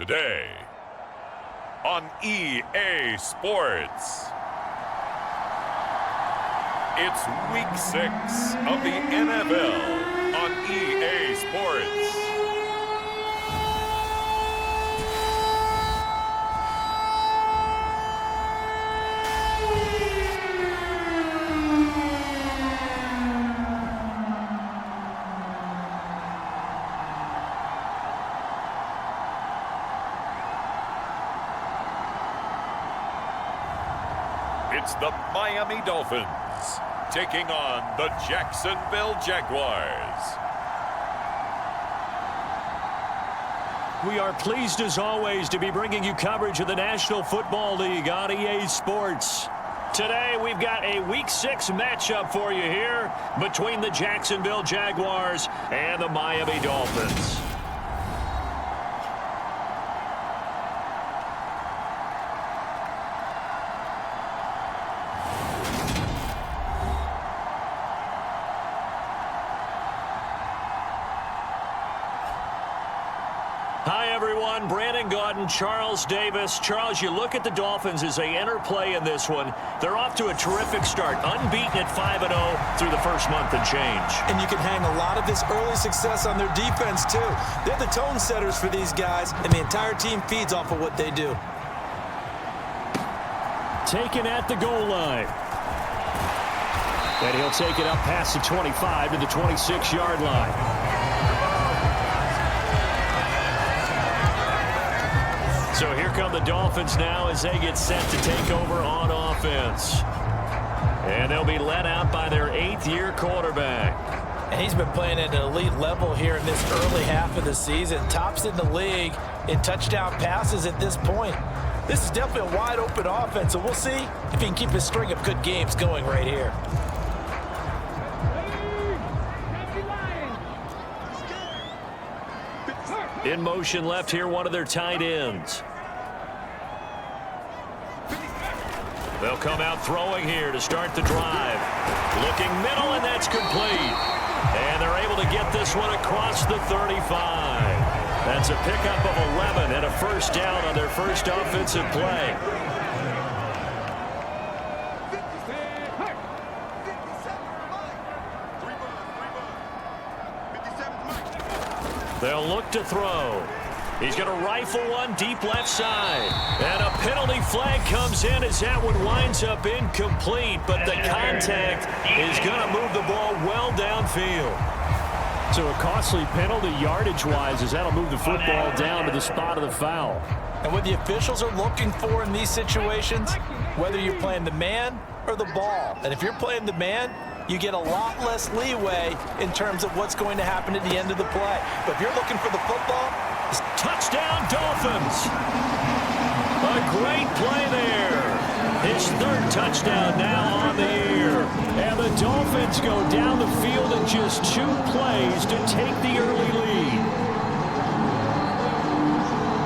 Today on EA Sports. It's Week 6 of the NFL on EA Sports. It's the Miami Dolphins taking on the Jacksonville Jaguars. We are pleased as always to be bringing you coverage of the National Football League on EA Sports. Today we've got a Week 6 matchup for you here between the Jacksonville Jaguars and the Miami Dolphins. Charles Davis. Charles, you look at the Dolphins as they enter play in this one. They're off to a terrific start, unbeaten at 5-0 through the first month and change. And you can hang a lot of this early success on their defense, too. They're the tone setters for these guys, and the entire team feeds off of what they do. Taken at the goal line. And he'll take it up past the 25 to the 26-yard line. So here come the Dolphins now as they get set to take over on offense. And they'll be led out by their 8th-year quarterback. And he's been playing at an elite level here in this early half of the season. Tops in the league in touchdown passes at this point. This is definitely a wide-open offense, so we'll see if he can keep his string of good games going right here. In motion left here, one of their tight ends. They'll come out throwing here to start the drive. Looking middle, and that's complete. And they're able to get this one across the 35. That's a pickup of 11 and a first down on their first offensive play. They'll look to throw. He's going to rifle one deep left side. And a penalty flag comes in as that one winds up incomplete. But the contact is going to move the ball well downfield. So a costly penalty yardage-wise as that'll move the football down to the spot of the foul. And what the officials are looking for in these situations, whether you're playing the man or the ball. And if you're playing the man, you get a lot less leeway in terms of what's going to happen at the end of the play. But if you're looking for the football, touchdown Dolphins! A great play there. His 3rd touchdown now on the year. And the Dolphins go down the field in just 2 plays to take the early lead.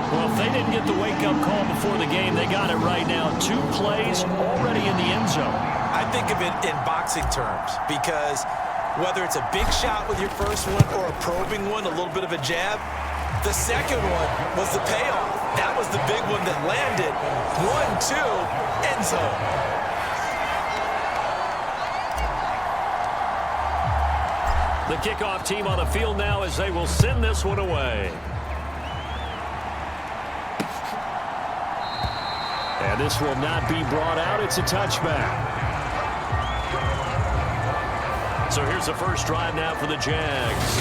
Well, if they didn't get the wake-up call before the game, they got it right now. 2 plays already in the end zone. I think of it in boxing terms because whether it's a big shot with your first one or a probing one, a little bit of a jab, the second one was the payoff. That was the big one that landed. 1-2, end zone. The kickoff team on the field now as they will send this one away. And this will not be brought out. It's a touchback. So here's the first drive now for the Jags.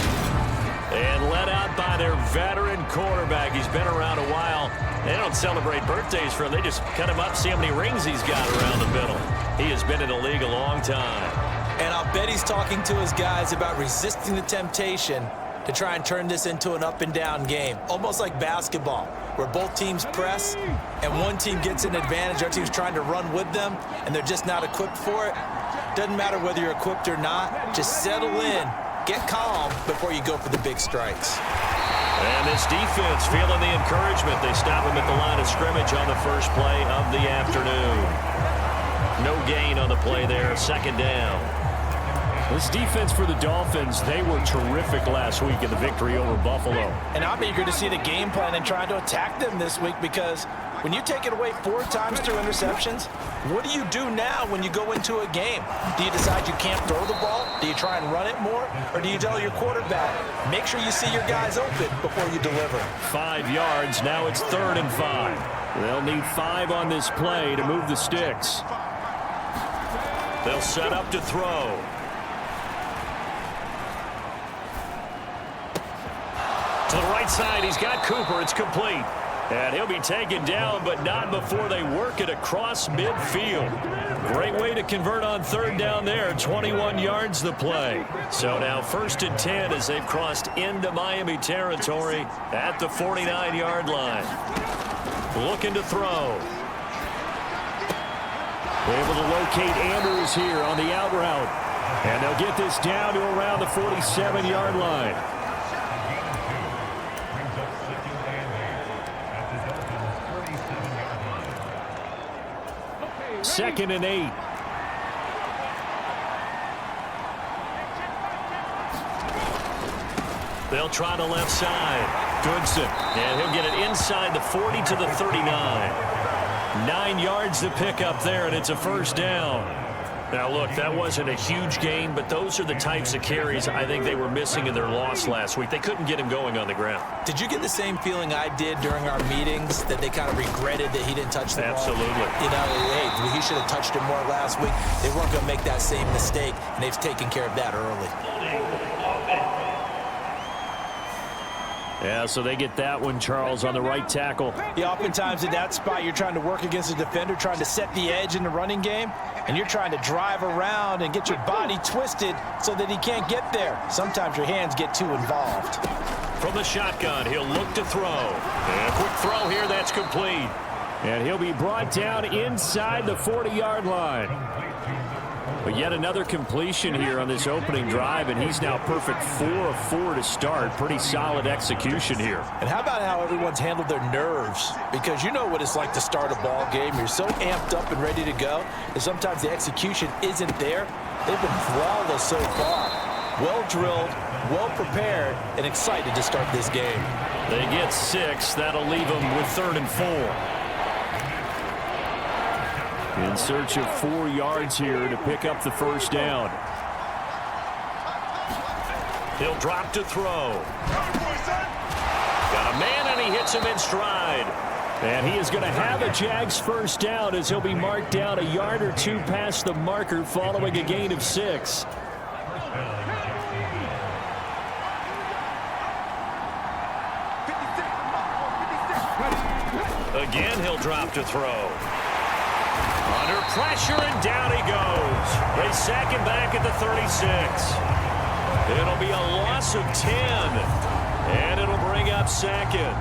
And led out by their veteran quarterback. He's been around a while. They don't celebrate birthdays for him. They just cut him up, see how many rings he's got around the middle. He has been in the league a long time. And I'll bet he's talking to his guys about resisting the temptation to try and turn this into an up-and-down game. Almost like basketball, where both teams press, and one team gets an advantage. Our team's trying to run with them, and they're just not equipped for it. Doesn't matter whether you're equipped or not. Just settle in. Get calm before you go for the big strikes. And this defense feeling the encouragement. They stop him at the line of scrimmage on the first play of the afternoon. No gain on the play there, 2nd down. This defense for the Dolphins, they were terrific last week in the victory over Buffalo. And I'm eager to see the game plan and trying to attack them this week, because when you take it away 4 times through interceptions, what do you do now when you go into a game? Do you decide you can't throw the ball? Do you try and run it more? Or do you tell your quarterback, make sure you see your guys open before you deliver? 5 yards. Now it's 3rd and 5. They'll need 5 on this play to move the sticks. They'll set up to throw. To the right side, he's got Cooper. It's complete. And he'll be taken down, but not before they work it across midfield. Great way to convert on 3rd down there. 21 yards the play. So now 1st and 10 as they've crossed into Miami territory at the 49-yard line. Looking to throw. Able to locate Andrews here on the out route. And they'll get this down to around the 47-yard line. 2nd and 8. They'll try the left side. Goodson. And he'll get it inside the 40 to the 39. 9 yards to pick up there, and it's a 1st down. Now, look, that wasn't a huge gain, but those are the types of carries I think they were missing in their loss last week. They couldn't get him going on the ground. Did you get the same feeling I did during our meetings, that they kind of regretted that he didn't touch the ball? Absolutely. You know, hey, he should have touched it more last week. They weren't going to make that same mistake, and they've taken care of that early. Yeah, so they get that one, Charles, on the right tackle. Yeah, oftentimes in that spot, you're trying to work against a defender, trying to set the edge in the running game, and you're trying to drive around and get your body twisted so that he can't get there. Sometimes your hands get too involved. From the shotgun, he'll look to throw. And a quick throw here, that's complete. And he'll be brought down inside the 40-yard line. But yet another completion here on this opening drive, and he's now perfect 4 of 4 to start. Pretty solid execution here. And how about how everyone's handled their nerves? Because you know what it's like to start a ball game. You're so amped up and ready to go, and sometimes the execution isn't there. They've been flawless so far. Well drilled, well prepared, and excited to start this game. They get 6. That'll leave them with 3rd and 4. In search of 4 yards here to pick up the 1st down. He'll drop to throw. Got a man, and he hits him in stride. And he is going to have a Jags 1st down as he'll be marked down a yard or 2 past the marker following a gain of 6. Again, he'll drop to throw. Under pressure, and down he goes. They sack him back at the 36. It'll be a loss of 10, and it'll bring up 2nd.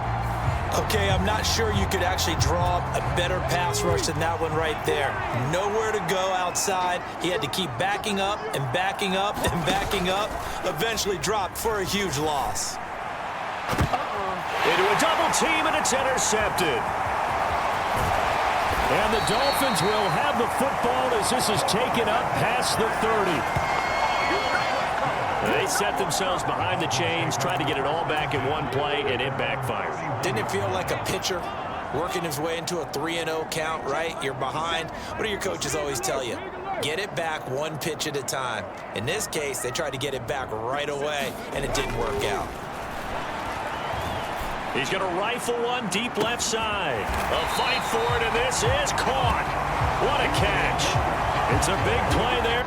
Okay, I'm not sure you could actually draw a better pass rush than that one right there. Nowhere to go outside. He had to keep backing up and backing up and backing up. Eventually dropped for a huge loss. Into a double team, and it's intercepted. And the Dolphins will have the football as this is taken up past the 30. They set themselves behind the chains, trying to get it all back in one play, and it backfired. Didn't it feel like a pitcher working his way into a 3-0 count, right? You're behind. What do your coaches always tell you? Get it back 1 pitch at a time. In this case, they tried to get it back right away, and it didn't work out. He's going to rifle one deep left side. A fight for it, and this is caught. What a catch. It's a big play there.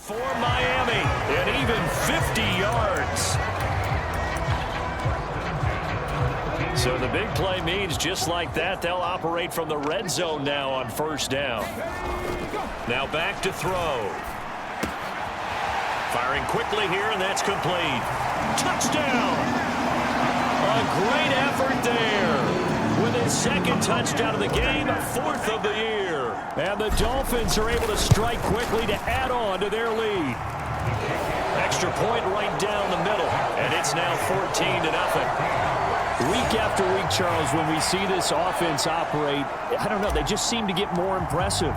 For Miami, and even 50 yards. So the big play means just like that, they'll operate from the red zone now on first down. Now back to throw. Firing quickly here, and that's complete. Touchdown! A great effort there. With his second touchdown of the game, fourth of the year. And the Dolphins are able to strike quickly to add on to their lead. Extra point right down the middle, and it's now 14-0. Week after week, Charles, when we see this offense operate, I don't know, they just seem to get more impressive.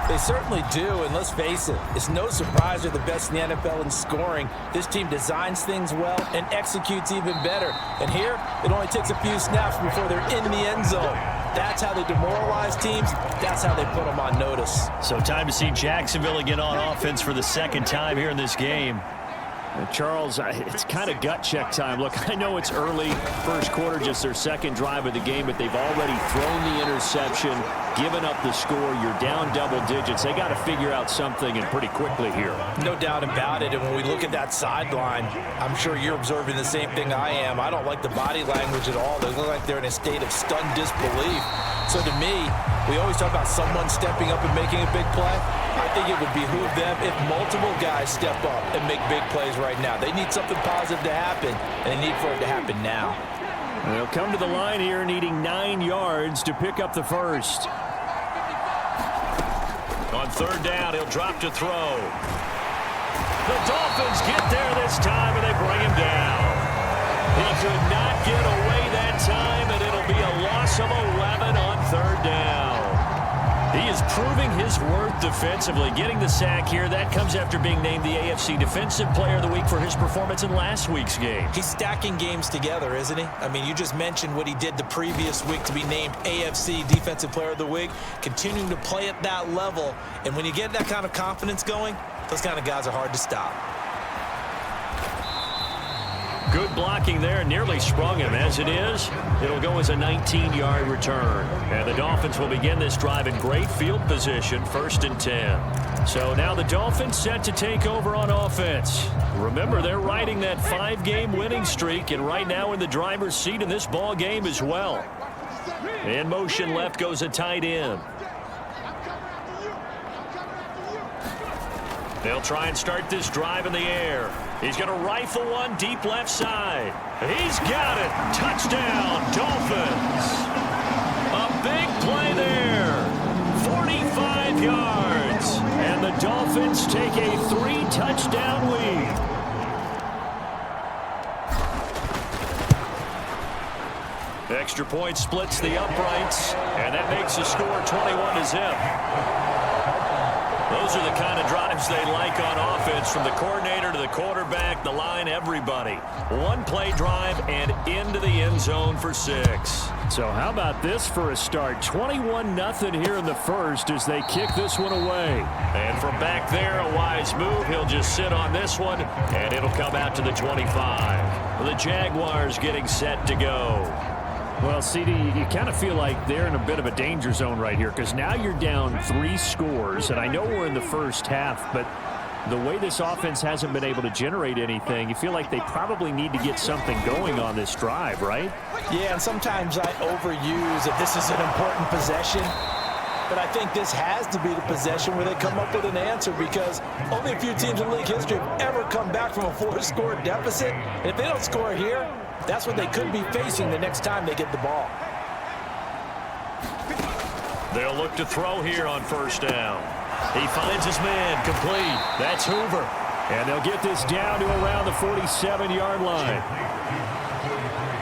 They certainly do, and let's face it, it's no surprise they're the best in the NFL in scoring. This team designs things well and executes even better. And here, it only takes a few snaps before they're in the end zone. That's how they demoralize teams. That's how they put them on notice. So time to see Jacksonville again on offense for the second time here in this game. Charles, it's kind of gut check time. Look, I know it's early, first quarter, just their second drive of the game, but they've already thrown the interception, given up the score. You're down double digits. They got to figure out something, and pretty quickly here. No doubt about it, and when we look at that sideline, I'm sure you're observing the same thing I am. I don't like the body language at all. They look like they're in a state of stunned disbelief. So to me, we always talk about someone stepping up and making a big play. I think it would behoove them if multiple guys step up and make big plays right now. They need something positive to happen, and they need for it to happen now. They'll come to the line here needing 9 yards to pick up the first. On third down, he'll drop to throw. The Dolphins get there this time, and they bring him down. He could not get away that time, and it'll be a loss of 11 on third down. He is proving his worth defensively, getting the sack here. That comes after being named the AFC Defensive Player of the Week for his performance in last week's game. He's stacking games together, isn't he? I mean, you just mentioned what he did the previous week to be named AFC Defensive Player of the Week, continuing to play at that level. And when you get that kind of confidence going, those kind of guys are hard to stop. Good blocking there, nearly sprung him. As it is, it'll go as a 19-yard return. And the Dolphins will begin this drive in great field position, 1st and 10. So now the Dolphins set to take over on offense. Remember, they're riding that 5-game winning streak, and right now in the driver's seat in this ball game as well. In motion left goes a tight end. They'll try and start this drive in the air. He's going to rifle one deep left side. He's got it. Touchdown, Dolphins. A big play there. 45 yards. And the Dolphins take a 3-touchdown lead. Extra point splits the uprights, and that makes the score 21-0. Those are the kind of drives they like on offense, from the coordinator to the quarterback, the line, everybody. One-play drive and into the end zone for 6. So how about this for a start? 21-0 here in the first as they kick this one away. And from back there, a wise move. He'll just sit on this one, and it'll come out to the 25. The Jaguars getting set to go. Well, CD, you kind of feel like they're in a bit of a danger zone right here, because now you're down 3 scores, and I know we're in the first half, but the way this offense hasn't been able to generate anything, you feel like they probably need to get something going on this drive, right? Yeah, and sometimes I overuse that this is an important possession, but I think this has to be the possession where they come up with an answer, because only a few teams in league history have ever come back from a 4-score deficit. And if they don't score here, that's what they could be facing the next time they get the ball. They'll look to throw here on first down. He finds his man, complete. That's Hoover. And they'll get this down to around the 47-yard line.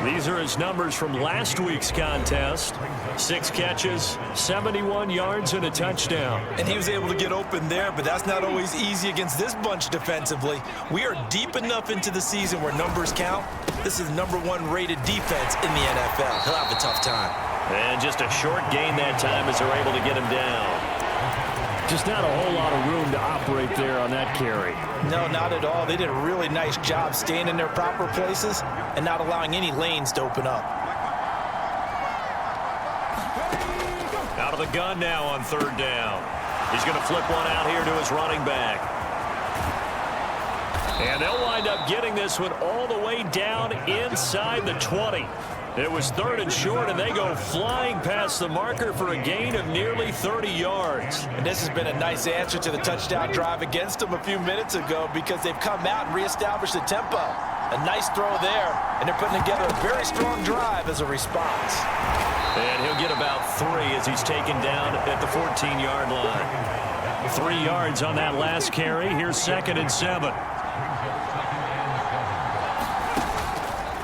These are his numbers from last week's contest. 6 catches, 71 yards, and a touchdown. And he was able to get open there, but that's not always easy against this bunch defensively. We are deep enough into the season where numbers count. This is #1 rated defense in the NFL. He'll have a tough time. And just a short gain that time as they're able to get him down. Just not a whole lot of room to operate there on that carry. No, not at all. They did a really nice job staying in their proper places and not allowing any lanes to open up. Out of the gun now on third down. He's going to flip one out here to his running back. And they'll wind up getting this one all the way down inside the 20. It was 3rd and short, and they go flying past the marker for a gain of nearly 30 yards. And this has been a nice answer to the touchdown drive against them a few minutes ago because they've come out and reestablished the tempo. A nice throw there, and they're putting together a very strong drive as a response. And he'll get about 3 as he's taken down at the 14-yard line. 3 yards on that last carry. Here's 2nd and 7.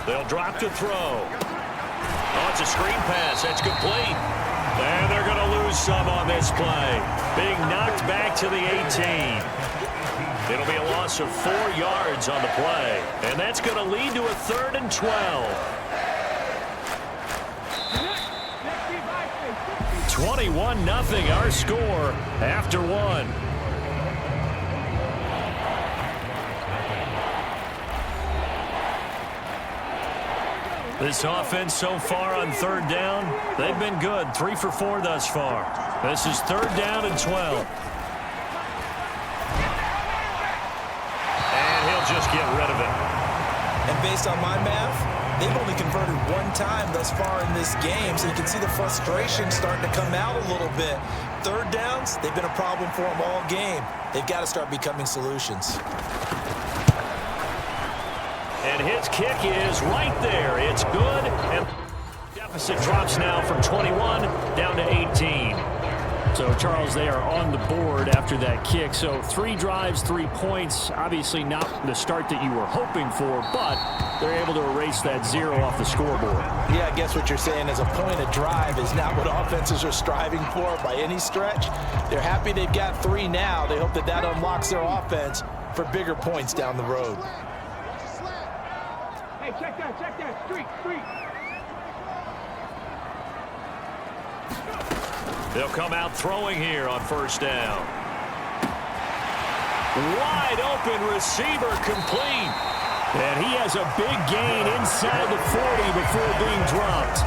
They'll drop to throw. Oh, it's a screen pass. That's complete. And they're going to lose some on this play. Being knocked back to the 18. It'll be a loss of 4 yards on the play. And that's going to lead to a 3rd and 12. 21-0 our score after 1. This offense so far on 3rd down, they've been good. 3 for 4 thus far. This is 3rd down and 12. And he'll just get rid of it. And based on my math, they've only converted 1 time thus far in this game, so you can see the frustration starting to come out a little bit. 3rd downs, they've been a problem for them all game. They've got to start becoming solutions. And his kick is right there. It's good. And deficit drops now from 21 down to 18. So, Charles, they are on the board after that kick. So 3 drives, 3 points. Obviously not the start that you were hoping for, but they're able to erase that 0 off the scoreboard. Yeah, I guess what you're saying is a point of drive is not what offenses are striving for by any stretch. They're happy they've got 3 now. They hope that that unlocks their offense for bigger points down the road. Hey, check that, street. They'll come out throwing here on 1st down. Wide open receiver complete. And he has a big gain inside the 40 before being dropped.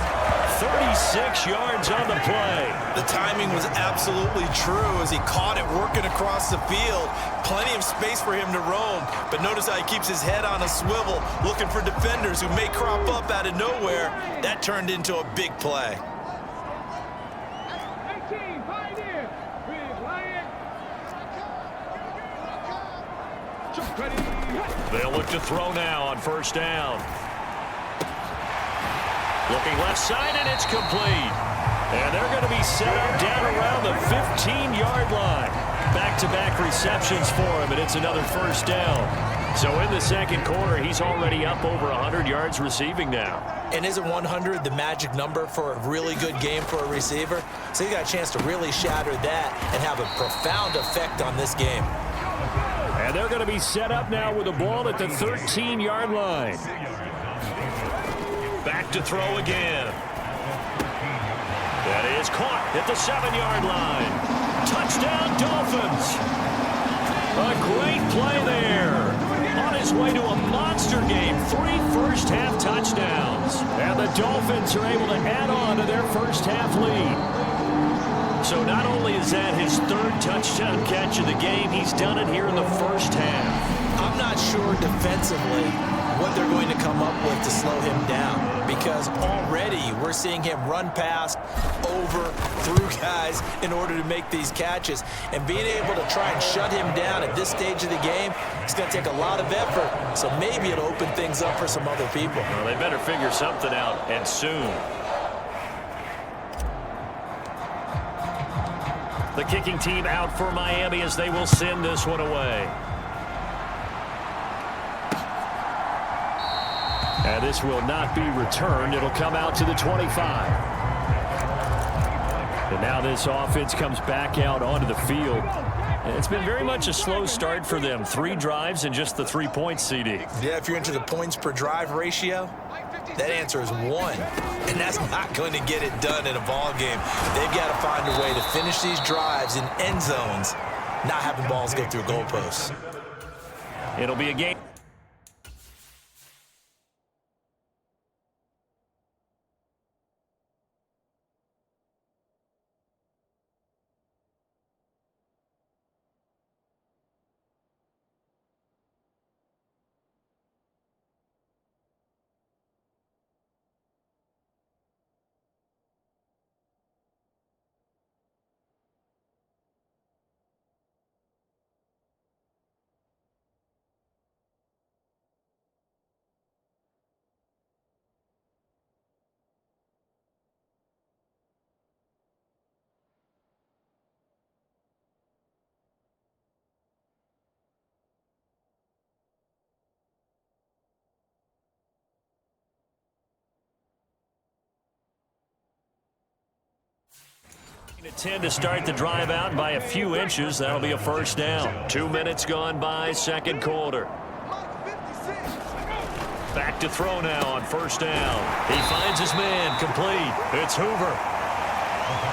36 yards on the play. The timing was absolutely true as he caught it working across the field. Plenty of space for him to roam, but notice how he keeps his head on a swivel, looking for defenders who may crop up out of nowhere. That turned into a big play. 18, Pioneer, with Lion. Ready. They'll look to throw now on 1st down. Looking left side, and it's complete. And they're going to be set up down around the 15-yard line. Back-to-back receptions for him, and it's another 1st down. So in the 2nd quarter, he's already up over 100 yards receiving now. And isn't 100 the magic number for a really good game for a receiver? So you got a chance to really shatter that and have a profound effect on this game. And they're going to be set up now with the ball at the 13-yard line. Back to throw again. That is caught at the 7-yard line. Touchdown, Dolphins. A great play there. On his way to a monster game. 3 first-half touchdowns. And the Dolphins are able to add on to their first-half lead. So not only is that his 3rd touchdown catch of the game, he's done it here in the first half. I'm not sure defensively what they're going to come up with to slow him down, because already we're seeing him run past, over, through guys in order to make these catches. And being able to try and shut him down at this stage of the game, it's going to take a lot of effort. So maybe it'll open things up for some other people. Well, they better figure something out, and soon. The kicking team out for Miami as they will send this one away. And this will not be returned. It'll come out to the 25. And now this offense comes back out onto the field. And it's been very much a slow start for them. 3 drives and just the 3 points, CD. Yeah, if you're into the points per drive ratio, that answer is 1. And that's not going to get it done in a ball game. They've got to find a way to finish these drives in end zones, not having balls go through goalposts. It'll be a game. 10 to start the drive out, and by a few inches, that'll be a first down. 2 minutes gone by, second quarter. Back to throw now on first down. He finds his man, complete. It's Hoover.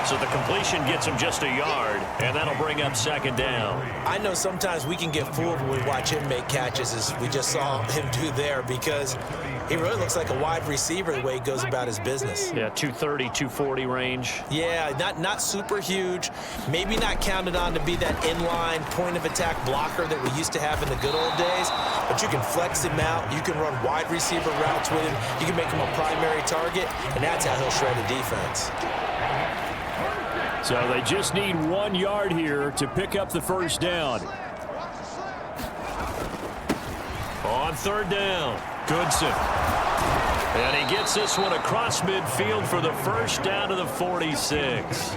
So the completion gets him just a yard, and that'll bring up second down. I know sometimes we can get fooled when we watch him make catches, as we just saw him do there, because he really looks like a wide receiver the way he goes about his business. Yeah, 230, 240 range. Yeah, not super huge. Maybe not counted on to be that inline point-of-attack blocker that we used to have in the good old days, but you can flex him out. You can run wide receiver routes with him. You can make him a primary target, and that's how he'll shred a defense. So they just need 1 yard here to pick up the first down. On third down, Goodson. And he gets this one across midfield for the first down to the 46.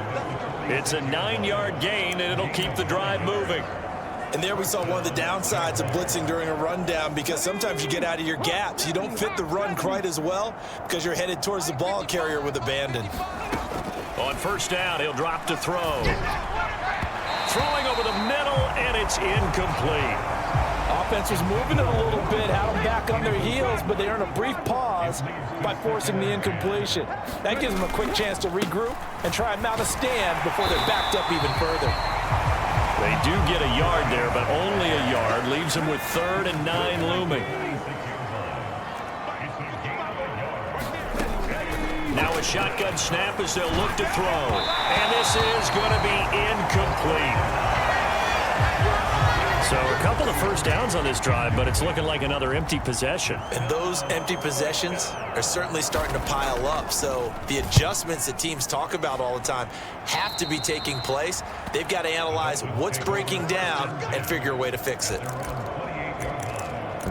It's a 9-yard gain, and it'll keep the drive moving. And there we saw one of the downsides of blitzing during a rundown, because sometimes you get out of your gaps. You don't fit the run quite as well because you're headed towards the ball carrier with abandon. On first down, he'll drop to throw. Throwing over the middle, and it's incomplete. Offense was moving it a little bit, had them back on their heels, but they earned a brief pause by forcing the incompletion. That gives them a quick chance to regroup and try and mount a stand before they're backed up even further. They do get a yard there, but only a yard. Leaves them with 3rd and 9 looming. Now a shotgun snap as they'll look to throw. And this is going to be incomplete. So a couple of first downs on this drive, but it's looking like another empty possession. And those empty possessions are certainly starting to pile up. So the adjustments that teams talk about all the time have to be taking place. They've got to analyze what's breaking down and figure a way to fix it.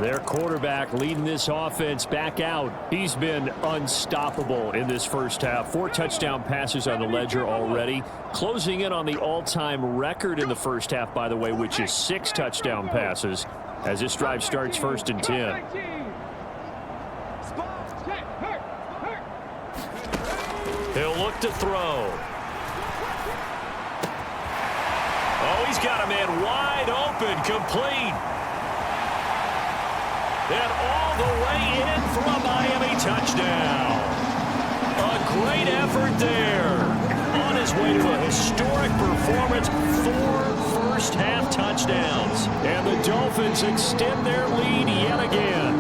Their quarterback leading this offense back out. He's been unstoppable in this first half. 4 touchdown passes on the ledger already. Closing in on the all-time record in the first half, by the way, which is 6 touchdown passes as this drive starts 1st and 10. He'll look to throw. Oh, he's got a man wide open, complete. And all the way in for a Miami touchdown. A great effort there. On his way to a historic performance, 4 first-half touchdowns. And the Dolphins extend their lead yet again.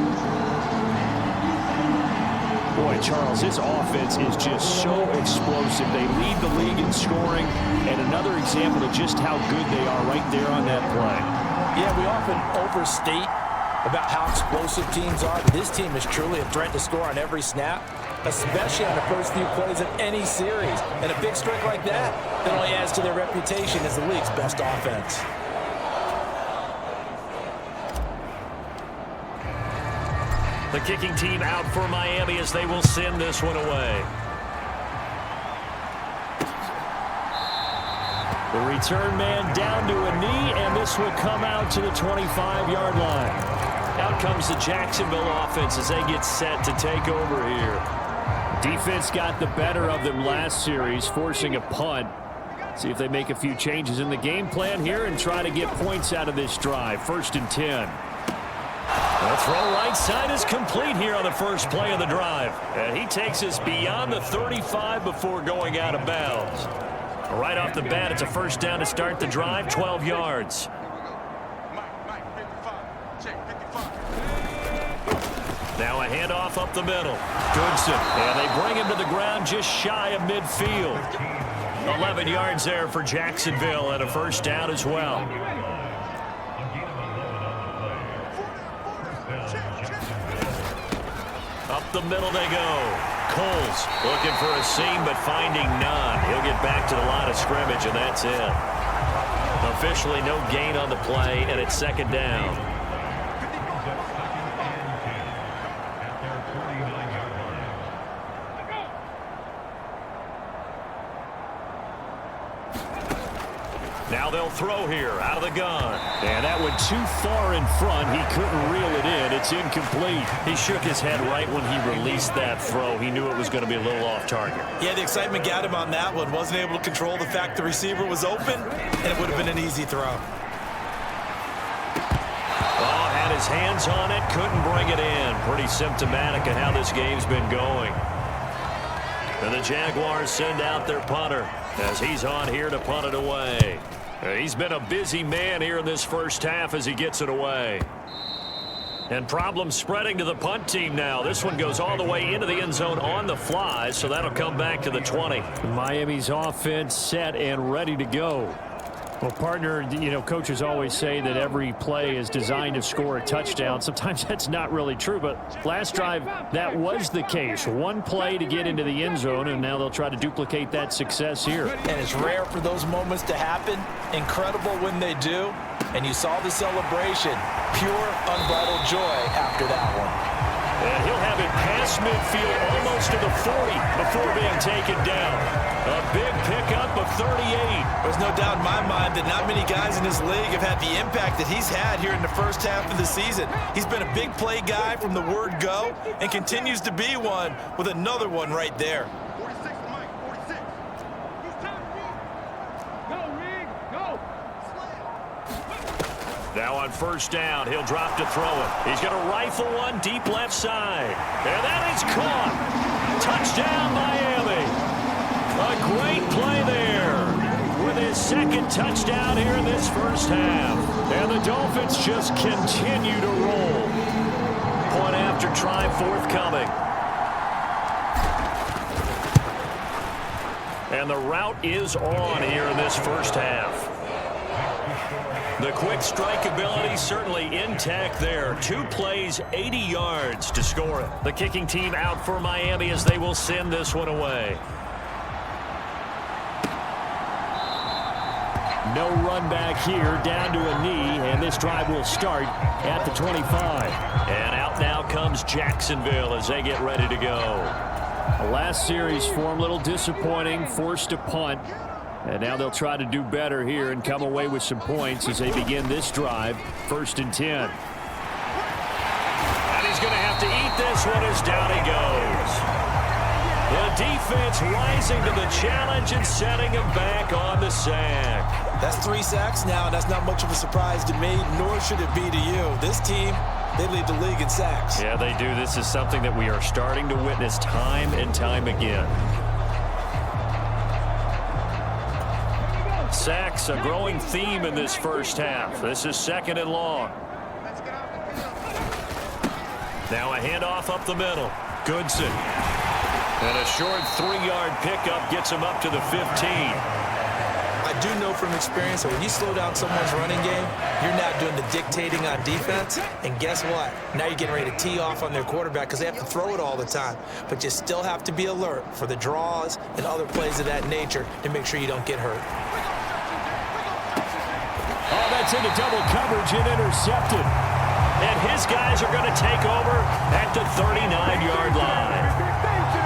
Boy, Charles, this offense is just so explosive. They lead the league in scoring, and another example of just how good they are right there on that play. Yeah, we often overstate about how explosive teams are, but this team is truly a threat to score on every snap, especially on the first few plays of any series. And a big streak like that only adds to their reputation as the league's best offense. The kicking team out for Miami as they will send this one away. The return man down to a knee, and this will come out to the 25-yard line. Out comes the Jacksonville offense as they get set to take over here. Defense got the better of them last series, forcing a punt. See if they make a few changes in the game plan here and try to get points out of this drive. 1st and 10. The throw right side is complete here on the first play of the drive. And he takes us beyond the 35 before going out of bounds. Right off the bat, it's a first down to start the drive, 12 yards. Now a handoff up the middle. Goodson. And they bring him to the ground just shy of midfield. 11 yards there for Jacksonville and a first down as well. Up the middle they go. Coles looking for a seam but finding none. He'll get back to the line of scrimmage, and that's it. Officially no gain on the play, and it's 2nd down. Now they'll throw here out of the gun. And that went too far in front. He couldn't reel it in. It's incomplete. He shook his head right when he released that throw. He knew it was going to be a little off target. Yeah, the excitement got him on that one. Wasn't able to control the fact the receiver was open, and it would have been an easy throw. Oh, had his hands on it, couldn't bring it in. Pretty symptomatic of how this game's been going. And the Jaguars send out their punter as he's on here to punt it away. He's been a busy man here in this first half as he gets it away. And problems spreading to the punt team now. This one goes all the way into the end zone on the fly, so that'll come back to the 20. Miami's offense set and ready to go. Well, partner, you know, coaches always say that every play is designed to score a touchdown. Sometimes that's not really true, but last drive, that was the case. One play to get into the end zone, and now they'll try to duplicate that success here. And it's rare for those moments to happen. Incredible when they do. And you saw the celebration. Pure, unbridled joy after that one. And he'll have it past midfield almost to the 40 before being taken down. A big pickup of 38. There's no doubt in my mind that not many guys in this league have had the impact that he's had here in the first half of the season. He's been a big play guy from the word go and continues to be one with another one right there. 46, Mike, 46. Go, Rig, go. Now on first down, he'll drop to throw it. He's going to rifle one deep left side. And that is caught. Touchdown, Miami. A great play there with his second touchdown here in this first half. And the Dolphins just continue to roll. Point after try forthcoming. And the route is on here in this first half. The quick strike ability certainly intact there. 2 plays, 80 yards to score it. The kicking team out for Miami as they will send this one away. No run back here, down to a knee, and this drive will start at the 25. And out now comes Jacksonville as they get ready to go. The last series for him, a little disappointing, forced to punt. And now they'll try to do better here and come away with some points as they begin this drive, 1st and 10. And he's going to have to eat this one as down he goes. The defense rising to the challenge and setting him back on the sack. That's 3 sacks now, and that's not much of a surprise to me, nor should it be to you. This team, they lead the league in sacks. Yeah, they do. This is something that we are starting to witness time and time again. Sacks, a growing theme in this first half. This is 2nd and long. Now a handoff up the middle. Goodson. And a short 3-yard pickup gets him up to the 15. I do know from experience that when you slow down someone's running game, you're not doing the dictating on defense. And guess what? Now you're getting ready to tee off on their quarterback because they have to throw it all the time. But you still have to be alert for the draws and other plays of that nature to make sure you don't get hurt. Oh, that's into double coverage and intercepted. And his guys are going to take over at the 39-yard line.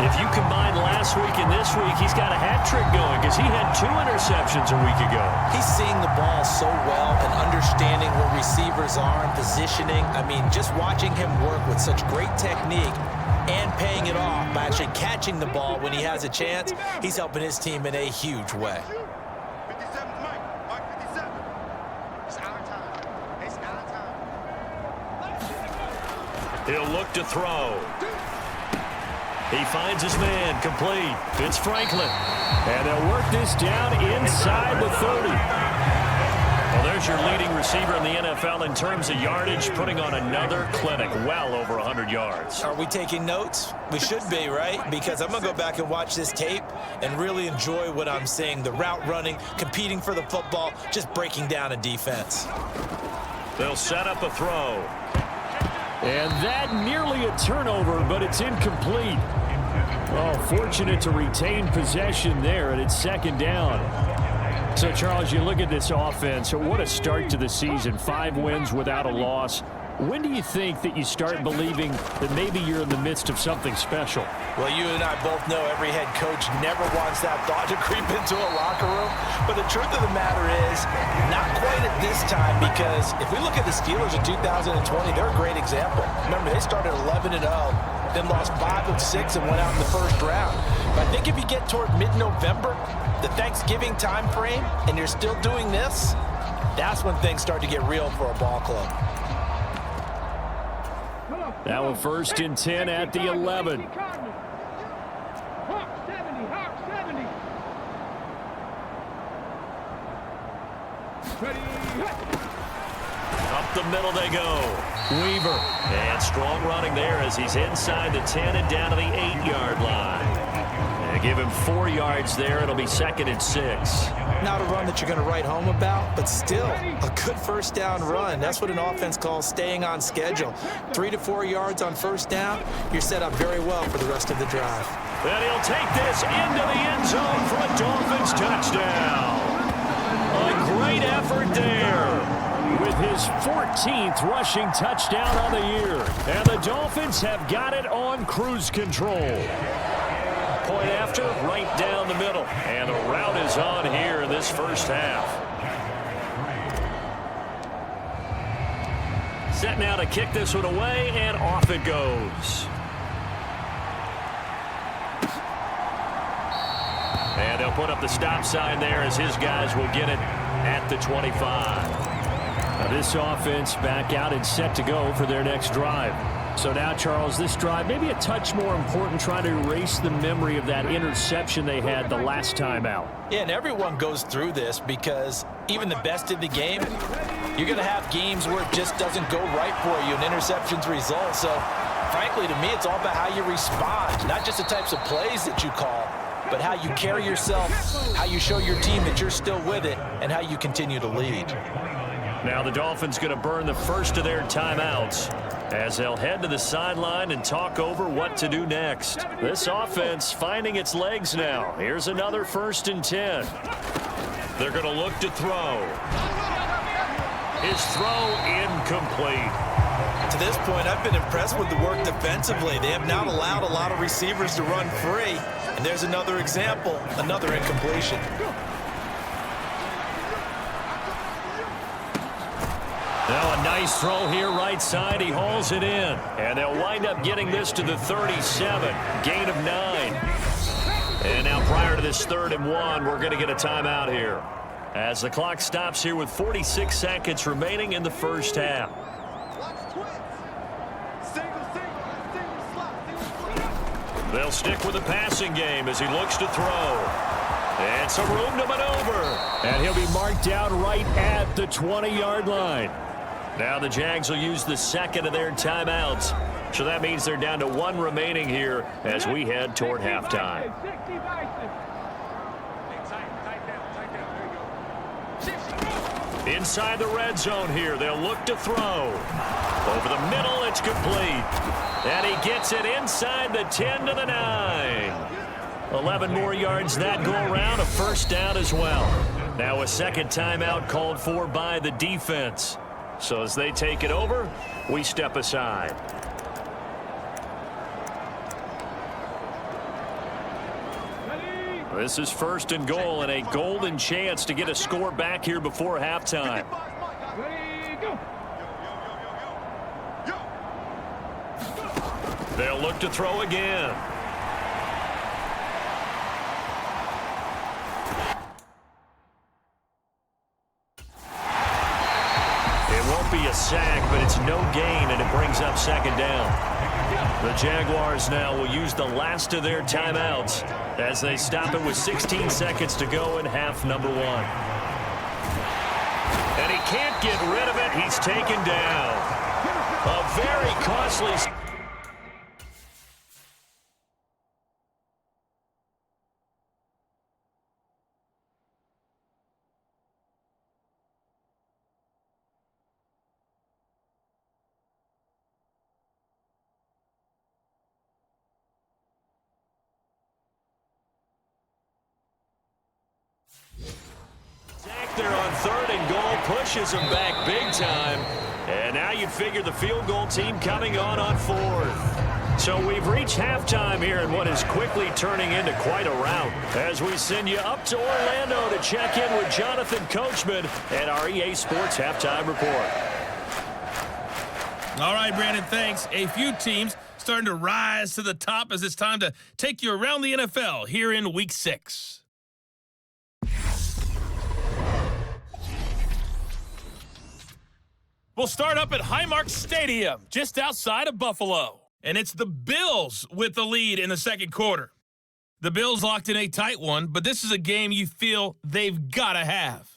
If you combine last week and this week, he's got a hat trick going because he had 2 interceptions a week ago. He's seeing the ball so well and understanding where receivers are and positioning. I mean, just watching him work with such great technique and paying it off by actually catching the ball when he has a chance, he's helping his team in a huge way. 57, Mike. Mike, 57. It's our time. It's our time. He'll look to throw. He finds his man, complete. It's Franklin. And they'll work this down inside the 30. Well, there's your leading receiver in the NFL in terms of yardage, putting on another clinic, well over 100 yards. Are we taking notes? We should be, right? Because I'm going to go back and watch this tape and really enjoy what I'm seeing. The route running, competing for the football, just breaking down a defense. They'll set up a throw. And that nearly a turnover, but it's incomplete. Oh, fortunate to retain possession there, and it's 2nd down. So, Charles, you look at this offense. What a start to the season. 5 wins without a loss. when do you think that you start believing that maybe you're in the midst of something special? Well, you and I both know every head coach never wants that thought to creep into a locker room. But the truth of the matter is, not quite at this time, because if we look at the Steelers in 2020, they're a great example. Remember, they started 11-0, then lost 5 of 6 and went out in the first round. But I think if you get toward mid-November, the Thanksgiving time frame, and you're still doing this, that's when things start to get real for a ball club. Now a 1st and 10 at the 11. Up the middle they go. Weaver. And strong running there as he's inside the 10 and down to the 8-yard line. And give him 4 yards there. It'll be 2nd and 6. Not a run that you're going to write home about, but still a good first down run. That's what an offense calls staying on schedule. 3 to 4 yards on first down, you're set up very well for the rest of the drive. And he'll take this into the end zone for a Dolphins touchdown. A great effort there with his 14th rushing touchdown on the year. And the Dolphins have got it on cruise control. Point after, right down the middle. And the route is on here in this first half. Set now to kick this one away, and off it goes. And they'll put up the stop sign there as his guys will get it at the 25. Now this offense back out and set to go for their next drive. So now, Charles, this drive maybe a touch more important, trying to erase the memory of that interception they had the last time out. Yeah, and everyone goes through this because even the best in the game, you're going to have games where it just doesn't go right for you and interceptions result. So, frankly, to me, it's all about how you respond, not just the types of plays that you call, but how you carry yourself, how you show your team that you're still with it, and how you continue to lead. Now the Dolphins going to burn the first of their timeouts as they'll head to the sideline and talk over what to do next. This offense finding its legs now. Here's another 1st and 10. They're going to look to throw. His throw incomplete. To this point, I've been impressed with the work defensively. They have not allowed a lot of receivers to run free. And there's another example, another incompletion. Now a nice throw here right side. He hauls it in. And they'll wind up getting this to the 37. Gain of 9. And now prior to this 3rd and 1, we're going to get a timeout here as the clock stops here with 46 seconds remaining in the first half. They'll stick with the passing game as he looks to throw. And some room to maneuver. And he'll be marked down right at the 20-yard line. Now the Jags will use the 2nd of their timeouts. So that means they're down to 1 remaining here as we head toward halftime. Inside the red zone here, they'll look to throw. Over the middle, it's complete. And he gets it inside the 10 to the 9. 11 more yards that go around, a first down as well. Now a 2nd timeout called for by the defense. So as they take it over, we step aside. This is 1st and goal and a golden chance to get a score back here before halftime. They'll look to throw again. It won't be a sack, but it's no gain, and it brings up 2nd down. The Jaguars now will use the last of their timeouts as they stop it with 16 seconds to go in half number 1. And he can't get rid of it. He's taken down. A very costly... There on 3rd and goal, pushes him back big time. And now you'd figure the field goal team coming on fourth. So we've reached halftime here in what is quickly turning into quite a rout as we send you up to Orlando to check in with Jonathan Coachman and our EA Sports Halftime Report. All right, Brandon, thanks. A few teams starting to rise to the top as it's time to take you around the NFL here in Week 6. We'll start up at Highmark Stadium, just outside of Buffalo. And it's the Bills with the lead in the second quarter. The Bills locked in a tight one, but this is a game you feel they've got to have.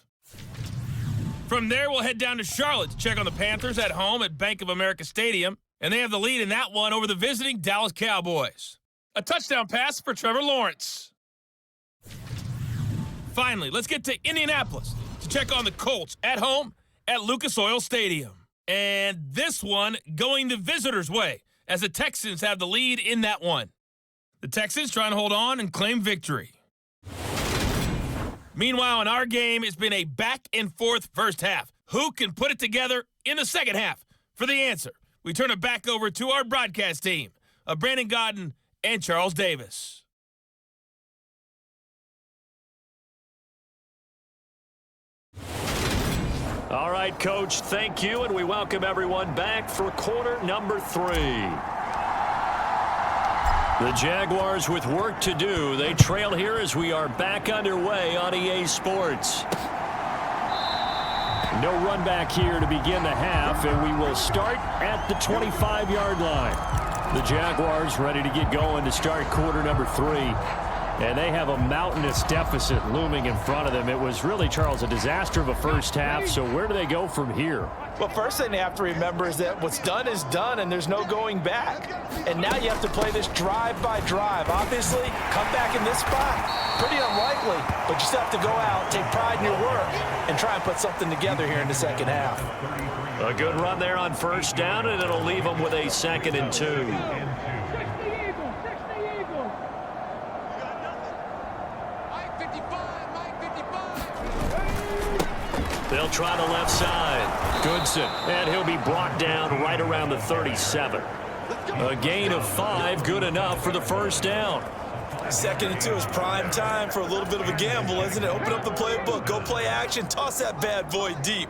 From there, we'll head down to Charlotte to check on the Panthers at home at Bank of America Stadium. And they have the lead in that one over the visiting Dallas Cowboys. A touchdown pass for Trevor Lawrence. Finally, let's get to Indianapolis to check on the Colts at home at Lucas Oil Stadium. And this one going the visitors' way, as the Texans have the lead in that one. The Texans trying to hold on and claim victory. Meanwhile, in our game, it's been a back-and-forth first half. Who can put it together in the second half? For the answer, we turn it back over to our broadcast team of Brandon Godden and Charles Davis. All right, Coach, thank you, and we welcome everyone back for quarter number 3. The Jaguars with work to do. They trail here as we are back underway on EA Sports. No run back here to begin the half, and we will start at the 25-yard line. The Jaguars ready to get going to start quarter number 3. And they have a mountainous deficit looming in front of them. It was really, Charles, a disaster of a first half. So where do they go from here? Well, first thing they have to remember is that what's done is done, and there's no going back. And now you have to play this drive by drive. Obviously, come back in this spot, pretty unlikely, but you still have to go out, take pride in your work, and try and put something together here in the second half. A good run there on first down, and it'll leave them with a 2nd and 2. They'll try the left side. Goodson, and he'll be brought down right around the 37. A gain of 5, good enough for the first down. 2nd and 2 is prime time for a little bit of a gamble, isn't it? Open up the playbook, go play action, toss that bad boy deep.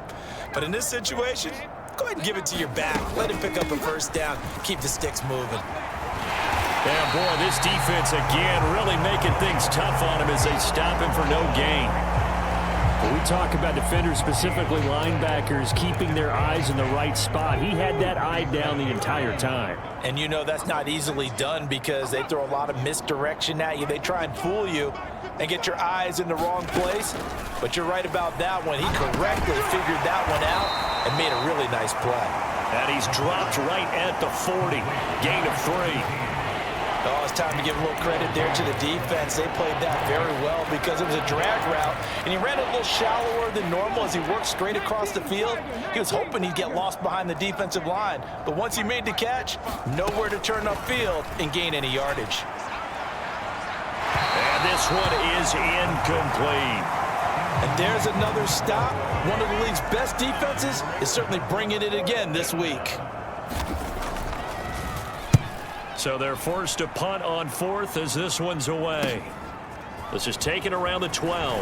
But in this situation, go ahead and give it to your back. Let him pick up a first down, keep the sticks moving. Yeah, boy, this defense again really making things tough on him as they stop him for no gain. When we talk about defenders, specifically linebackers, keeping their eyes in the right spot, he had that eye down the entire time. And you know that's not easily done because they throw a lot of misdirection at you. They try and fool you and get your eyes in the wrong place. But you're right about that one. He correctly figured that one out and made a really nice play. And he's dropped right at the 40. Gain of 3. Oh, it's time to give a little credit there to the defense. They played that very well because it was a drag route, and he ran a little shallower than normal as he worked straight across the field. He was hoping he'd get lost behind the defensive line, but once he made the catch, nowhere to turn upfield and gain any yardage. And this one is incomplete. And there's another stop. One of the league's best defenses is certainly bringing it again this week. So they're forced to punt on 4th as this one's away. This is taken around the 12.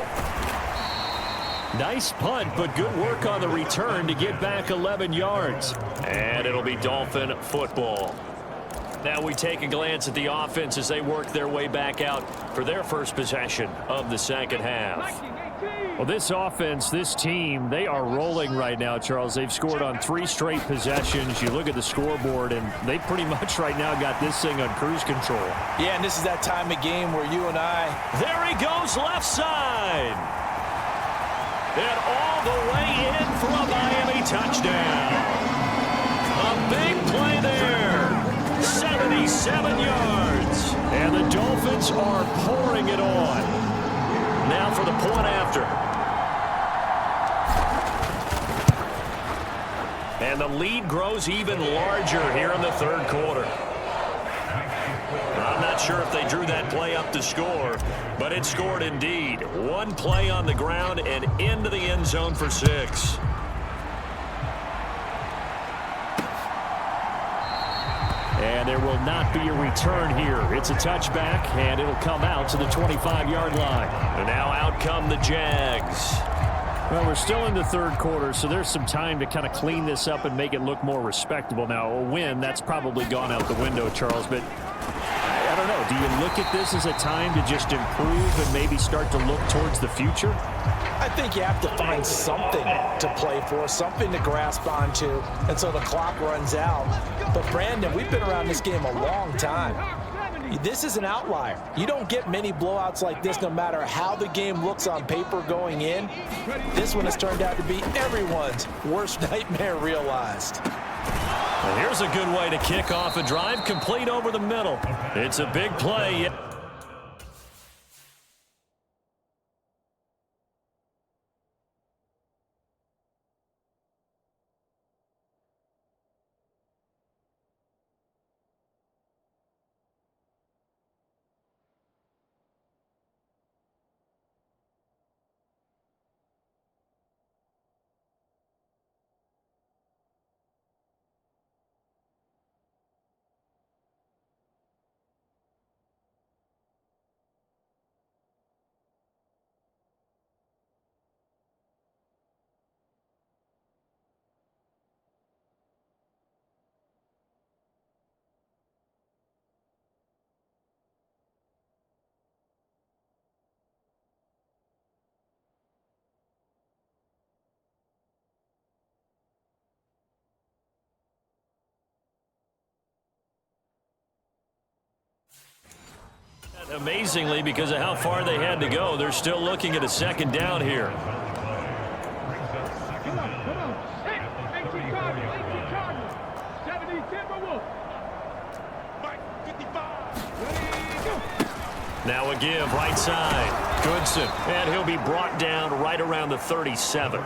Nice punt, but good work on the return to get back 11 yards. And it'll be Dolphin football. Now we take a glance at the offense as they work their way back out for their first possession of the second half. Well, this offense, this team, they are rolling right now, Charles. They've scored on 3 straight possessions. You look at the scoreboard, and they pretty much right now got this thing on cruise control. Yeah, and this is that time of game where you and I... There he goes, left side. And all the way in for a Miami touchdown. A big play there. 77 yards. And the Dolphins are pouring it on. Now for the point after. And the lead grows even larger here in the third quarter. I'm not sure if they drew that play up to score, but it scored indeed. One play on the ground and into the end zone for 6. And there will not be a return here. It's a touchback, and it'll come out to the 25-yard line. And now out come the Jags. Well, we're still in the third quarter, so there's some time to kind of clean this up and make it look more respectable. Now, a win, that's probably gone out the window, Charles, but I don't know. Do you look at this as a time to just improve and maybe start to look towards the future? I think you have to find something to play for, something to grasp onto until the clock runs out. But, Brandon, we've been around this game a long time. This is an outlier. You don't get many blowouts like this no matter how the game looks on paper going in. This one has turned out to be everyone's worst nightmare realized. Well, here's a good way to kick off a drive, complete over the middle. It's a big play. Amazingly, because of how far they had to go, they're still looking at a second down here. Now a give, right side. Goodson, and he'll be brought down right around the 37.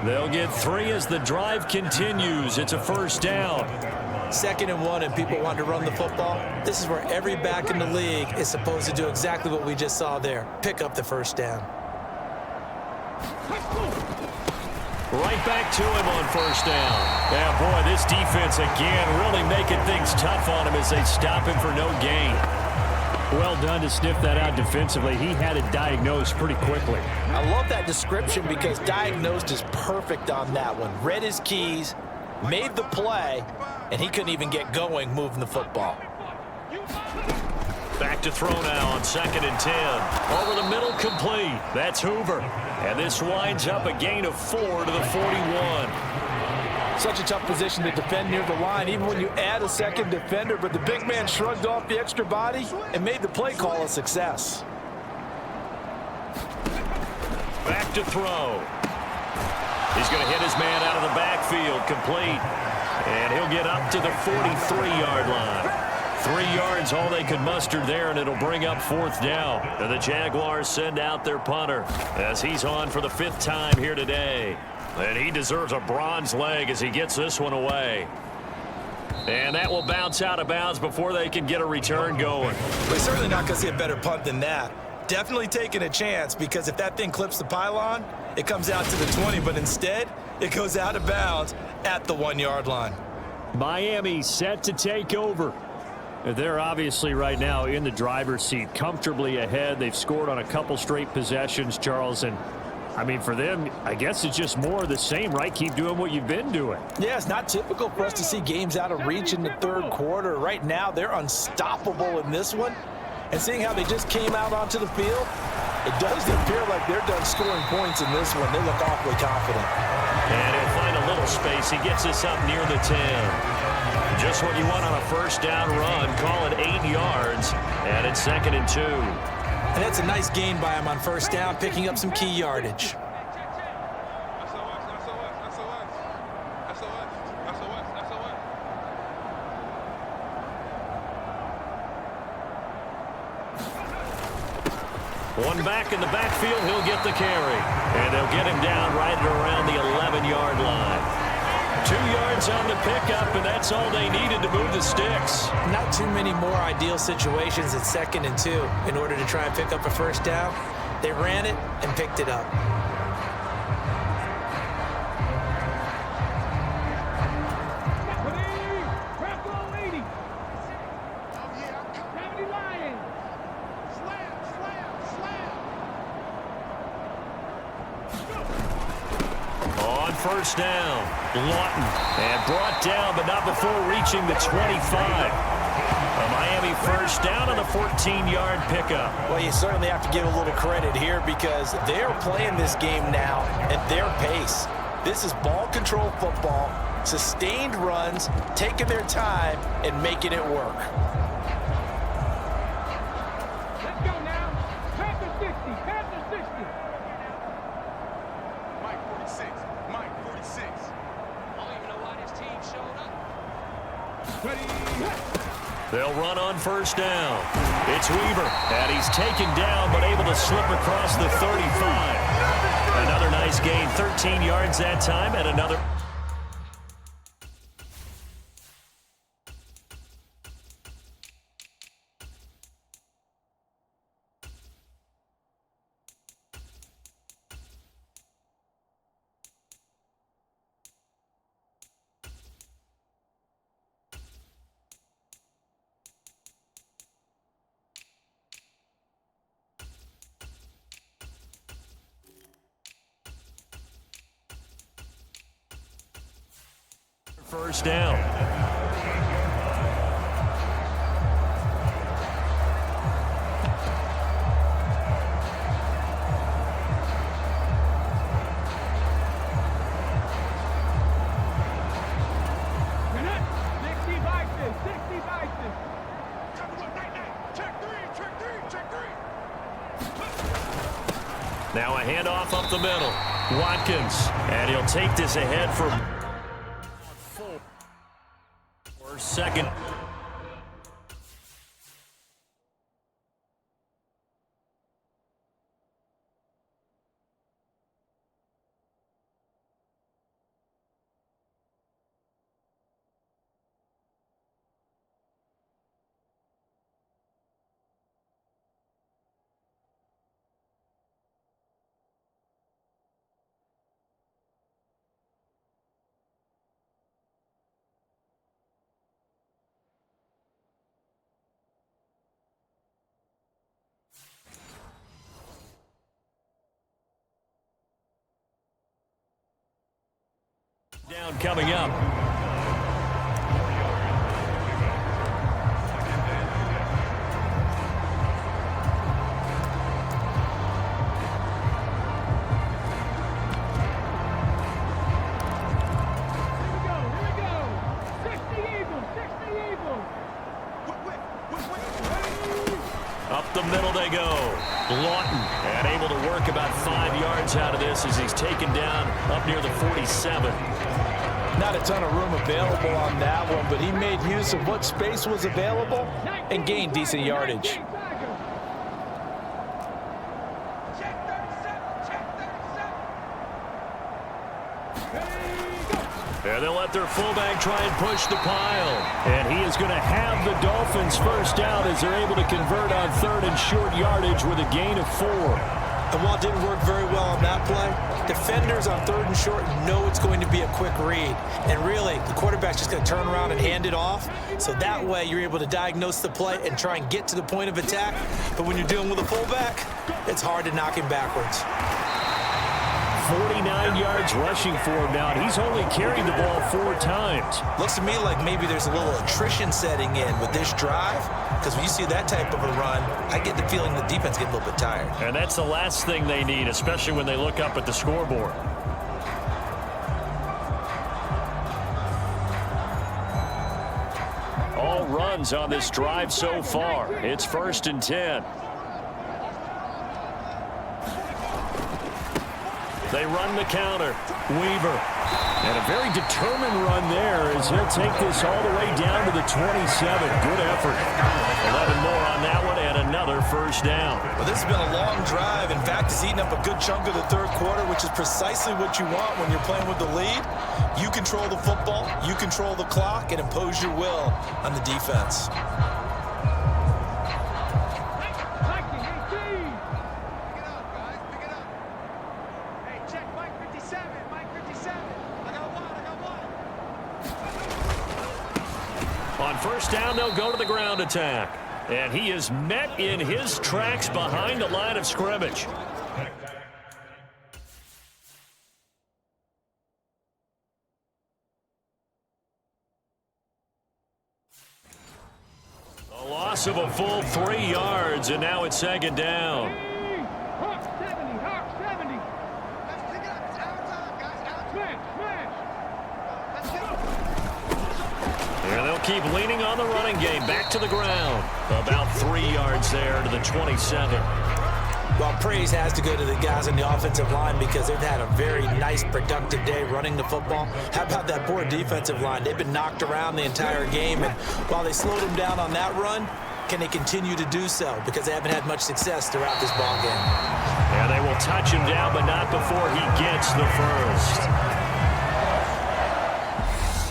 They'll get 3 as the drive continues. It's a first down. 2nd and 1 and people want to run the football. This is where every back in the league is supposed to do exactly what we just saw there. Pick up the first down. Right back to him on first down. Yeah, boy, this defense again really making things tough on him as they stop him for no gain. Well done to sniff that out defensively. He had it diagnosed pretty quickly. I love that description because diagnosed is perfect on that one. Read his keys, made the play, and he couldn't even get going moving the football. Back to throw now on 2nd and 10. Over the middle, complete. That's Hoover. And this winds up a gain of 4 to the 41. Such a tough position to defend near the line, even when you add a second defender, but the big man shrugged off the extra body and made the play call a success. Back to throw. He's going to hit his man out of the backfield, complete. And he'll get up to the 43-yard line. 3 yards, all they could muster there, and it'll bring up 4th down. And the Jaguars send out their punter as he's on for the 5th time here today. And he deserves a bronze leg as he gets this one away. And that will bounce out of bounds before they can get a return going. We're certainly not going to see a better punt than that. Definitely taking a chance, because if that thing clips the pylon, it comes out to the 20, but instead it goes out of bounds at the 1-yard line. Miami set to take over. They're obviously right now in the driver's seat, comfortably ahead. They've scored on a couple straight possessions, Charles, and I mean, for them, I guess it's just more of the same, right? Keep doing what you've been doing. Yeah, it's not typical for us to see games out of reach in the third quarter. Right now, they're unstoppable in this one. And seeing how they just came out onto the field, it does appear like they're done scoring points in this one. They look awfully confident. And he'll find a little space. He gets us up near the 10. Just what you want on a first down run. Call it 8 yards. And it's 2nd and 2. And that's a nice gain by him on first down, picking up some key yardage. One back in the backfield, he'll get the carry. And they'll get him down right around the 11-yard line. 2 yards on the pickup, and that's all they needed to move the sticks. Not too many more ideal situations at 2nd and 2 in order to try and pick up a first down. They ran it and picked it up. first down. Lawton, and brought down, but not before reaching the 25. A Miami first down on the 14-yard pickup. Well, you certainly have to give a little credit here because they're playing this game now at their pace. This is ball control football, sustained runs, taking their time, and making it work. Let's go now. Panther 60, Panther 60. Mike 46, Mike 46. I don't even know why this team showed up. They'll run on first down. It's Weaver, and he's taken down but able to slip across the 35. Another nice gain, 13 yards that time, and another. First down. Now a handoff up the middle. Watkins, and he'll take this ahead for second. Down coming up. Up the middle they go. Lawton, and able to work about 5 yards out of this as he's taken down up near the 47. Not a ton of room available on that one, but he made use of what space was available and gained decent yardage. And they'll let their fullback try and push the pile. And he is going to have the Dolphins first down as they're able to convert on third and short yardage with a gain of 4. And while it didn't work very well on that play, defenders on third and short know it's going to be a quick read. And really, the quarterback's just going to turn around and hand it off. So that way, you're able to diagnose the play and try and get to the point of attack. But when you're dealing with a fullback, it's hard to knock him backwards. 49 yards rushing for him now, and he's only carried the ball 4 times. Looks to me like maybe there's a little attrition setting in with this drive, because when you see that type of a run, I get the feeling the defense gets a little bit tired. And that's the last thing they need, especially when they look up at the scoreboard. All runs on this drive so far. It's 1st and 10. They run the counter. Weaver. And a very determined run there as he'll take this all the way down to the 27. Good effort. 11 more on that one and another first down. Well, this has been a long drive. In fact, it's eaten up a good chunk of the third quarter, which is precisely what you want when you're playing with the lead. You control the football, you control the clock, and impose your will on the defense. On first down, they'll go to the ground attack. And he is met in his tracks behind the line of scrimmage. A loss of a full 3 yards, and now it's second down. Hawk 70, Hawk 70. Let's pick it up. It's our time, guys. Our time. Smash, smash. Let's go. And they'll keep leaning on the running game. Back to the ground. About 3 yards there to the 27. Well, praise has to go to the guys on the offensive line because they've had a very nice, productive day running the football. How about that poor defensive line? They've been knocked around the entire game, and while they slowed them down on that run, can they continue to do so? Because they haven't had much success throughout this ball game. Yeah, they will touch him down, but not before he gets the first.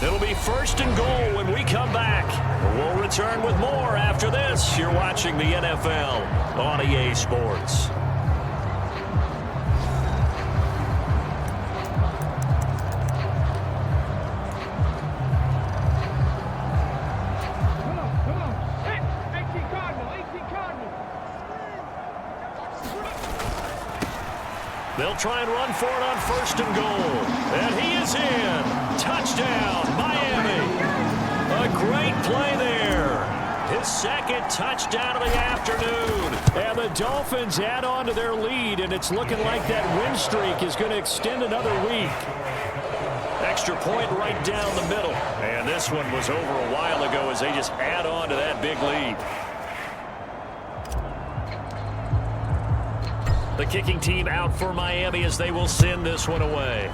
It'll be 1st and goal when we come back. We'll return with more after this. You're watching the NFL on EA Sports. Come on. Hey, 18 Cardinal, 18 Cardinal. They'll try and run for it on 1st and goal. And he is in. Touchdown, Miami. A great play there. His 2nd touchdown of the afternoon. And the Dolphins add on to their lead, and it's looking like that win streak is going to extend another week. Extra point right down the middle. And this one was over a while ago as they just add on to that big lead. The kicking team out for Miami as they will send this one away.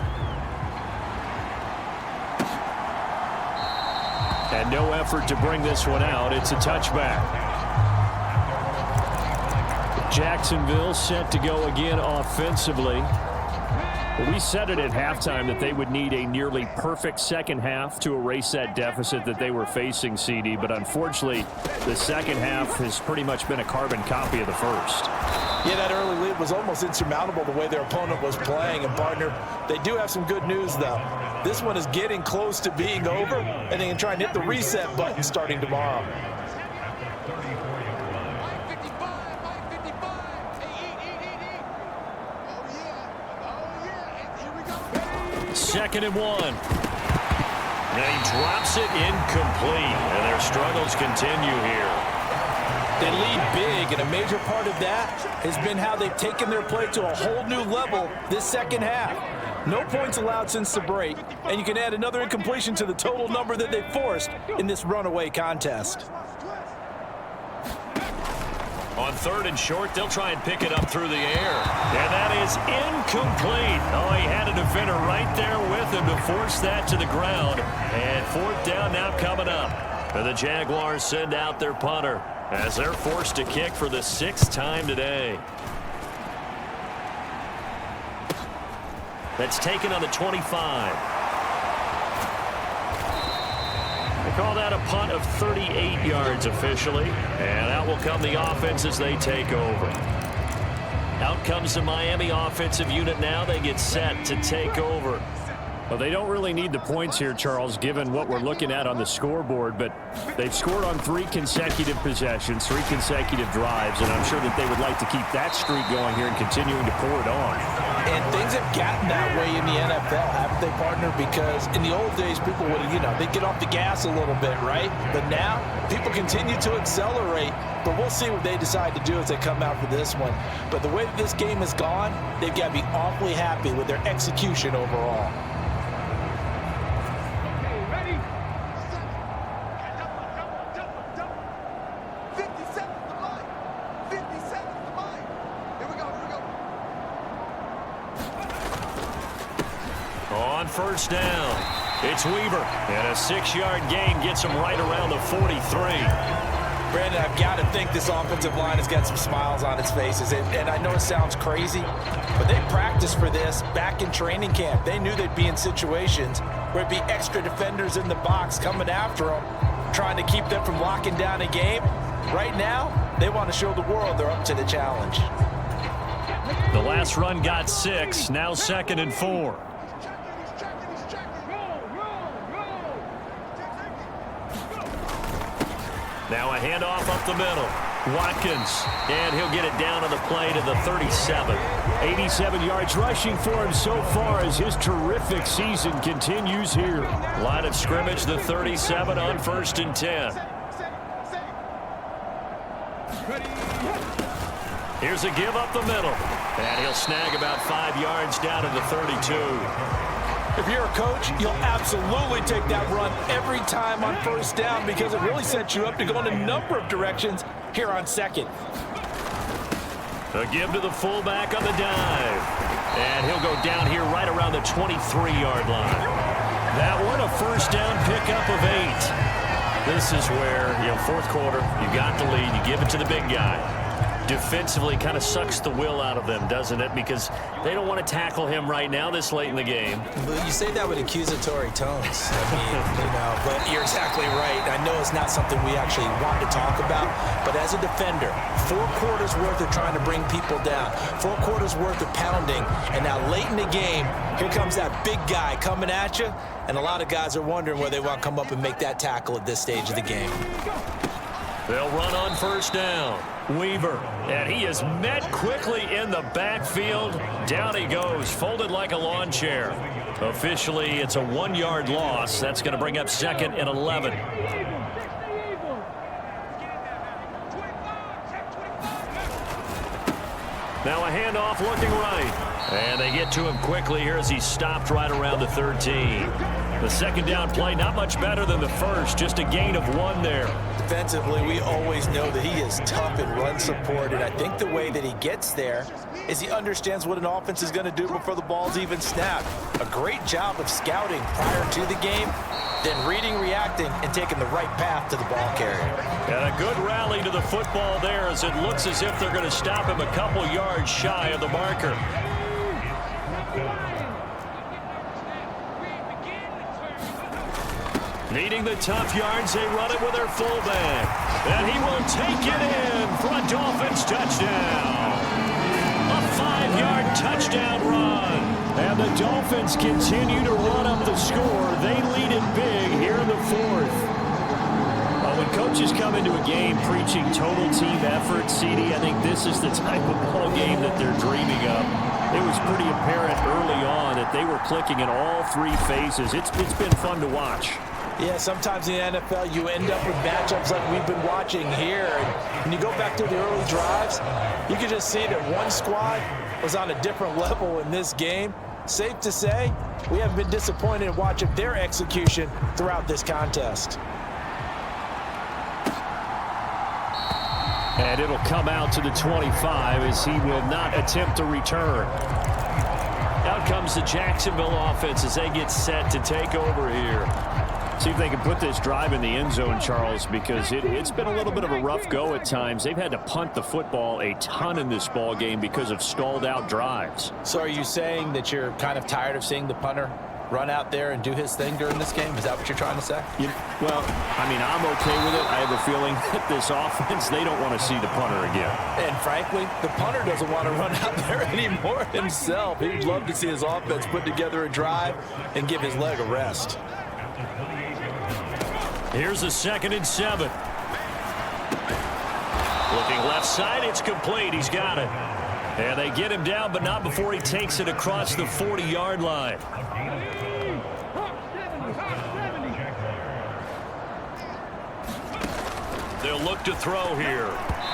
And no effort to bring this one out. It's a touchback. Jacksonville set to go again offensively. We said it at halftime that they would need a nearly perfect second half to erase that deficit that they were facing, CD. But unfortunately, the second half has pretty much been a carbon copy of the first. Yeah, that early lead was almost insurmountable the way their opponent was playing. And, partner, they do have some good news, though. This one is getting close to being over, and they can try and hit the reset button starting tomorrow. 2nd and 1. And he drops it incomplete. And their struggles continue here. They lead big, and a major part of that has been how they've taken their play to a whole new level this second half. No points allowed since the break, and you can add another incompletion to the total number that they forced in this runaway contest. On 3rd and short, they'll try and pick it up through the air. And that is incomplete. Oh, he had a defender right there with him to force that to the ground. And 4th down now coming up. And the Jaguars send out their punter as they're forced to kick for the 6th time today. That's taken on the 25. They call that a punt of 38 yards officially. And out will come the offense as they take over. Out comes the Miami offensive unit now. They get set to take over. Well, they don't really need the points here, Charles, given what we're looking at on the scoreboard, but they've scored on 3 consecutive possessions, 3 consecutive drives, and I'm sure that they would like to keep that streak going here and continuing to pour it on. And things have gotten that way in the NFL, haven't they, partner? Because in the old days, people would, they'd get off the gas a little bit, right? But now, people continue to accelerate, but we'll see what they decide to do as they come out for this one. But the way that this game has gone, they've got to be awfully happy with their execution overall. On 1st down, it's Weaver. And a 6-yard gain gets him right around the 43. Brandon, I've got to think this offensive line has got some smiles on its faces. And I know it sounds crazy, but they practiced for this back in training camp. They knew they'd be in situations where it'd be extra defenders in the box coming after them, trying to keep them from locking down a game. Right now, they want to show the world they're up to the challenge. The last run got 6, now 2nd and 4. Now a handoff up the middle. Watkins, and he'll get it down on the play to the 37. 87 yards rushing for him so far as his terrific season continues here. Line of scrimmage, the 37 on 1st and 10. Here's a give up the middle. And he'll snag about 5 yards down to the 32. If you're a coach, you'll absolutely take that run every time on first down because it really sets you up to go in a number of directions here on second. A give to the fullback on the dive. And he'll go down here right around the 23-yard line. That one, a first down pickup of 8. This is where, fourth quarter, you got the lead, you give it to the big guy. Defensively kind of sucks the will out of them, doesn't it? Because they don't want to tackle him right now this late in the game. Well, you say that with accusatory tones. I mean, but you're exactly right. I know it's not something we actually want to talk about, but as a defender, 4 quarters worth of trying to bring people down, 4 quarters worth of pounding, and now late in the game, here comes that big guy coming at you, and a lot of guys are wondering whether they want to come up and make that tackle at this stage of the game. They'll run on first down. Weaver, and he is met quickly in the backfield. Down he goes, folded like a lawn chair. Officially, it's a 1-yard loss. That's going to bring up 2nd and 11. Now a handoff looking right. And they get to him quickly here as he stopped right around the 13. The second down play, not much better than the first, just a gain of 1 there. Defensively, we always know that he is tough in run support, and I think the way that he gets there is he understands what an offense is going to do before the ball's even snapped. A great job of scouting prior to the game, then reading, reacting, and taking the right path to the ball carrier. And a good rally to the football there as it looks as if they're going to stop him a couple yards shy of the marker. Needing the tough yards, they run it with their fullback. And he will take it in for a Dolphins touchdown. A 5-yard touchdown run. And the Dolphins continue to run up the score. They lead it big here in the 4th. When coaches come into a game preaching total team effort, CD, I think this is the type of ball game that they're dreaming of. It was pretty apparent early on that they were clicking in all 3 phases. It's been fun to watch. Yeah, sometimes in the NFL you end up with matchups like we've been watching here. And when you go back to the early drives, you can just see that one squad was on a different level in this game. Safe to say, we haven't been disappointed in watching their execution throughout this contest. And it'll come out to the 25 as he will not attempt to return. Out comes the Jacksonville offense as they get set to take over here. See if they can put this drive in the end zone, Charles, because it's been a little bit of a rough go at times. They've had to punt the football a ton in this ball game because of stalled out drives. So are you saying that you're kind of tired of seeing the punter run out there and do his thing during this game? Is that what you're trying to say? Well, I mean, I'm okay with it. I have a feeling that this offense, they don't want to see the punter again. And frankly, the punter doesn't want to run out there anymore himself. He'd love to see his offense put together a drive and give his leg a rest. Here's a 2nd and 7. Looking left side, it's complete. He's got it. And they get him down, but not before he takes it across the 40-yard line. They'll look to throw here.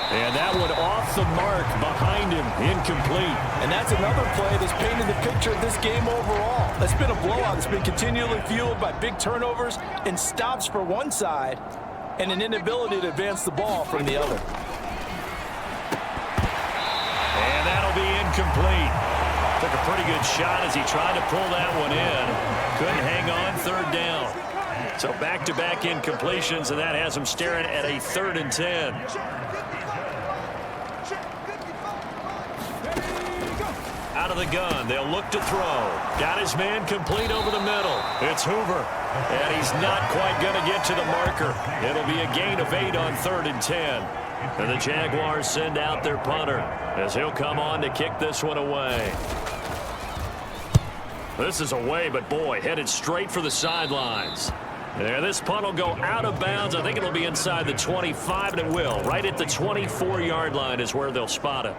And that one off the mark behind him, incomplete. And that's another play that's painted the picture of this game overall. It's been a blowout. It's been continually fueled by big turnovers and stops for one side and an inability to advance the ball from the other. And that'll be incomplete. Took a pretty good shot as he tried to pull that one in. Couldn't hang on, 3rd down. So back-to-back incompletions, and that has him staring at a 3rd and 10. Out of the gun, they'll look to throw. Got his man complete over the middle. It's Hoover, and he's not quite going to get to the marker. It'll be a gain of 8 on 3rd and 10. And the Jaguars send out their punter as he'll come on to kick this one away. This is away, but boy, headed straight for the sidelines. There, this punt will go out of bounds. I think it'll be inside the 25, and it will. Right at the 24-yard line is where they'll spot it.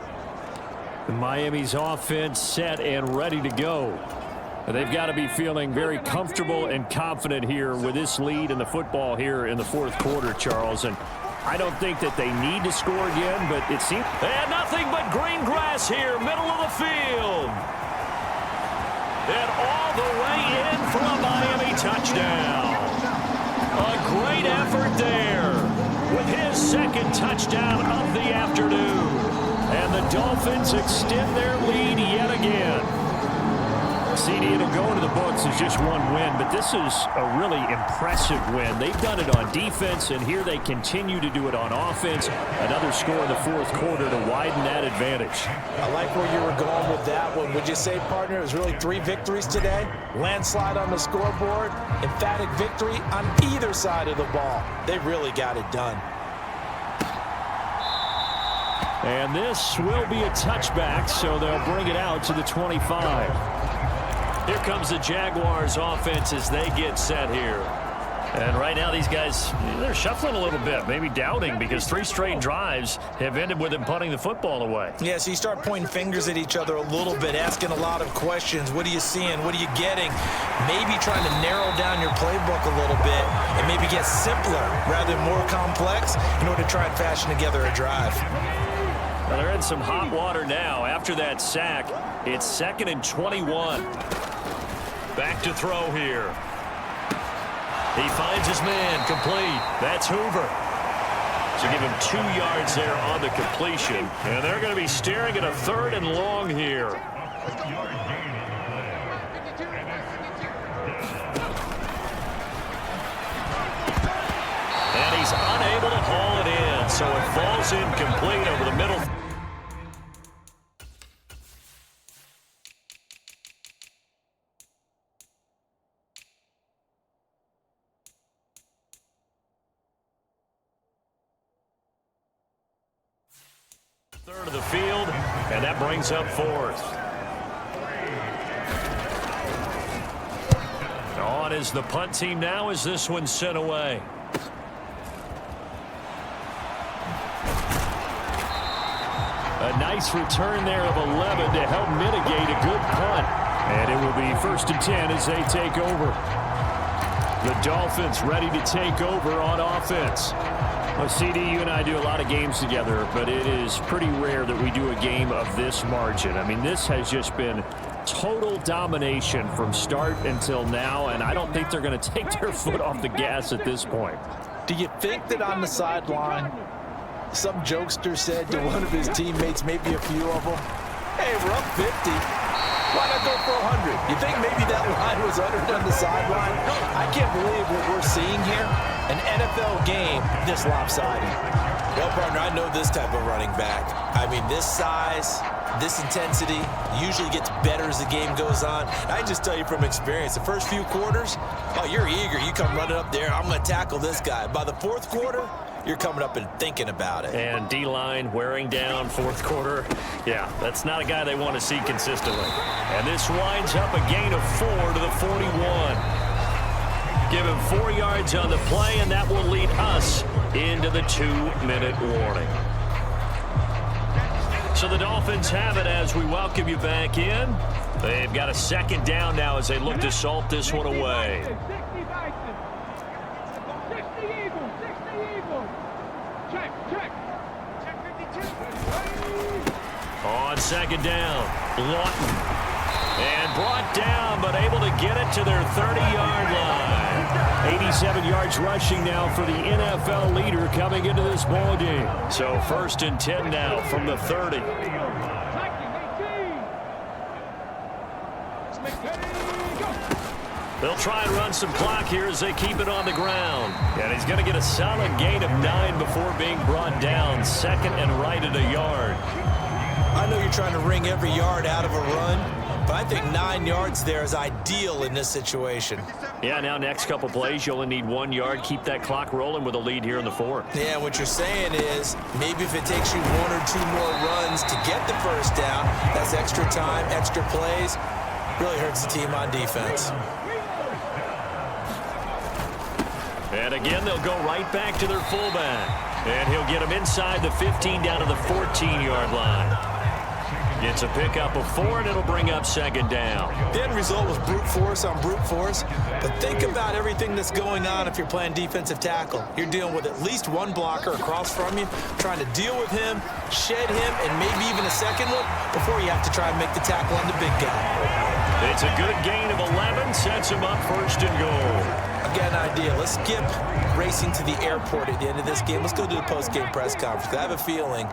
Miami's offense set and ready to go. They've got to be feeling very comfortable and confident here with this lead in the football here in the 4th quarter, Charles. And I don't think that they need to score again, but it seems... And nothing but green grass here, middle of the field. And all the way in for a Miami touchdown. A great effort there with his second touchdown of the afternoon. And the Dolphins extend their lead yet again. CD, it'll go into the books as just one win, but this is a really impressive win. They've done it on defense, and here they continue to do it on offense. Another score in the fourth quarter to widen that advantage. I like where you were going with that one. Would you say, partner, it was really 3 victories today? Landslide on the scoreboard, emphatic victory on either side of the ball. They really got it done. And this will be a touchback, so they'll bring it out to the 25. Here comes the Jaguars offense as they get set here. And right now these guys, they're shuffling a little bit, maybe doubting, because 3 straight drives have ended with them punting the football away. Yeah, so you start pointing fingers at each other a little bit, asking a lot of questions. What are you seeing? What are you getting? Maybe trying to narrow down your playbook a little bit and maybe get simpler rather than more complex in order to try and fashion together a drive. Well, they're in some hot water now. After that sack, it's 2nd and 21. Back to throw here. He finds his man, complete. That's Hoover. So give him 2 yards there on the completion. And they're going to be staring at a 3rd and long here. And he's unable to haul it in, so it falls incomplete over the middle. Third of the field, and that brings up 4th. On is the punt team now as this one's sent away. A nice return there of 11 to help mitigate a good punt. And it will be 1st and 10 as they take over. The Dolphins ready to take over on offense. Well, CD, you and I do a lot of games together, but it is pretty rare that we do a game of this margin. I mean, this has just been total domination from start until now, and I don't think they're going to take their foot off the gas at this point. Do you think that on the sideline, some jokester said to one of his teammates, maybe a few of them, hey, we're up 50. Why not go for 100? You think maybe that line was uttered on the sideline? I can't believe what we're seeing here. An NFL game this lopsided. Well, partner, I know this type of running back. I mean, this size, this intensity usually gets better as the game goes on. I just tell you from experience, the first few quarters, oh, you're eager. You come running up there, I'm going to tackle this guy. By the 4th quarter, you're coming up and thinking about it. And D-line wearing down 4th quarter. Yeah, that's not a guy they want to see consistently. And this winds up a gain of 4 to the 41. Give him 4 yards on the play, and that will lead us into the 2-minute warning. So the Dolphins have it as we welcome you back in. They've got a 2nd down now as they look to salt this one away. 60 Eagles, 60 Eagles. Check. Check 52. On 2nd down, Lawton. And brought down, but able to get it to their 30-yard line. 87 yards rushing now for the NFL leader coming into this ball game. So 1st and 10 now from the 30. They'll try and run some clock here as they keep it on the ground. And he's going to get a solid gain of 9 before being brought down. 2nd and right at a yard. I know you're trying to wring every yard out of a run, but I think 9 yards there is ideal in this situation. Yeah, now next couple plays, you only need 1 yard. Keep that clock rolling with a lead here in the 4th. Yeah, what you're saying is maybe if it takes you 1 or 2 more runs to get the 1st down, that's extra time, extra plays, really hurts the team on defense. And again, they'll go right back to their fullback. And he'll get him inside the 15 down to the 14-yard line. Gets a pickup of 4, and it'll bring up second down. The end result was brute force on brute force, but think about everything that's going on if you're playing defensive tackle. You're dealing with at least one blocker across from you, trying to deal with him, shed him, and maybe even a second one before you have to try and make the tackle on the big guy. It's a good gain of 11, sets him up first and goal. Again, idea. Let's skip racing to the airport at the end of this game. Let's go to the post-game press conference. I have a feeling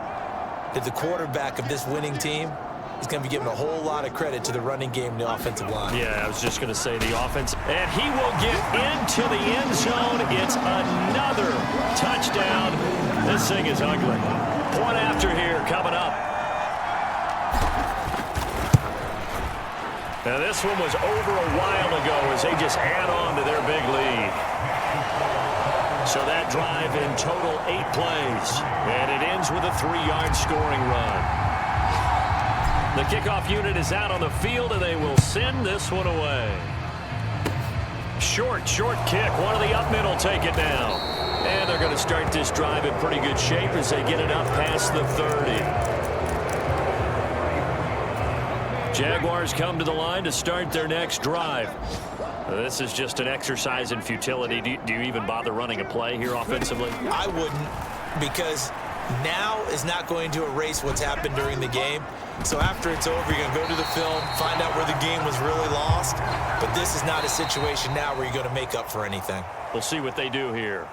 that the quarterback of this winning team is going to be giving a whole lot of credit to the running game and the offensive line. Yeah, I was just going to say the offense. And he will get into the end zone. It's another touchdown. This thing is ugly. Point after here coming up. Now this one was over a while ago as they just add on to their big lead. So that drive in total 8 plays. And it ends with a 3-yard scoring run. The kickoff unit is out on the field, and they will send this one away. Short kick. One of the up middle take it down. And they're going to start this drive in pretty good shape as they get it up past the 30. Jaguars come to the line to start their next drive. This is just an exercise in futility. Do you even bother running a play here offensively? I wouldn't, because now is not going to erase what's happened during the game. So after it's over, you're going to go to the film, find out where the game was really lost. But this is not a situation now where you're going to make up for anything. We'll see what they do here.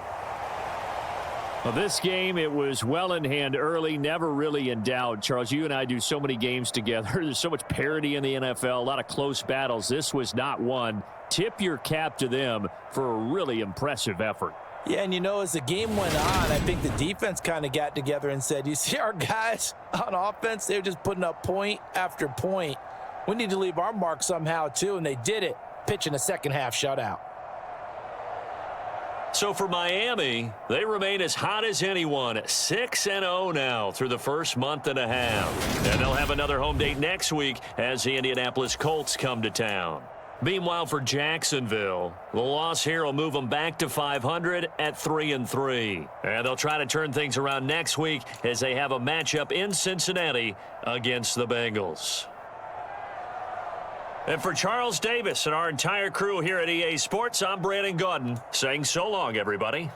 Well, this game, it was well in hand early, never really in doubt. Charles, you and I do so many games together. There's so much parity in the NFL, a lot of close battles. This was not one. Tip your cap to them for a really impressive effort. Yeah, and you know, as the game went on, I think the defense kind of got together and said, you see our guys on offense, they're just putting up point after point. We need to leave our mark somehow, too, and they did it, pitching a second-half shutout. So for Miami, they remain as hot as anyone, 6-0 now through the first month and a half. And they'll have another home date next week as the Indianapolis Colts come to town. Meanwhile, for Jacksonville, the loss here will move them back to 500 at 3-3. And they'll try to turn things around next week as they have a matchup in Cincinnati against the Bengals. And for Charles Davis and our entire crew here at EA Sports, I'm Brandon Gaudin saying so long, everybody.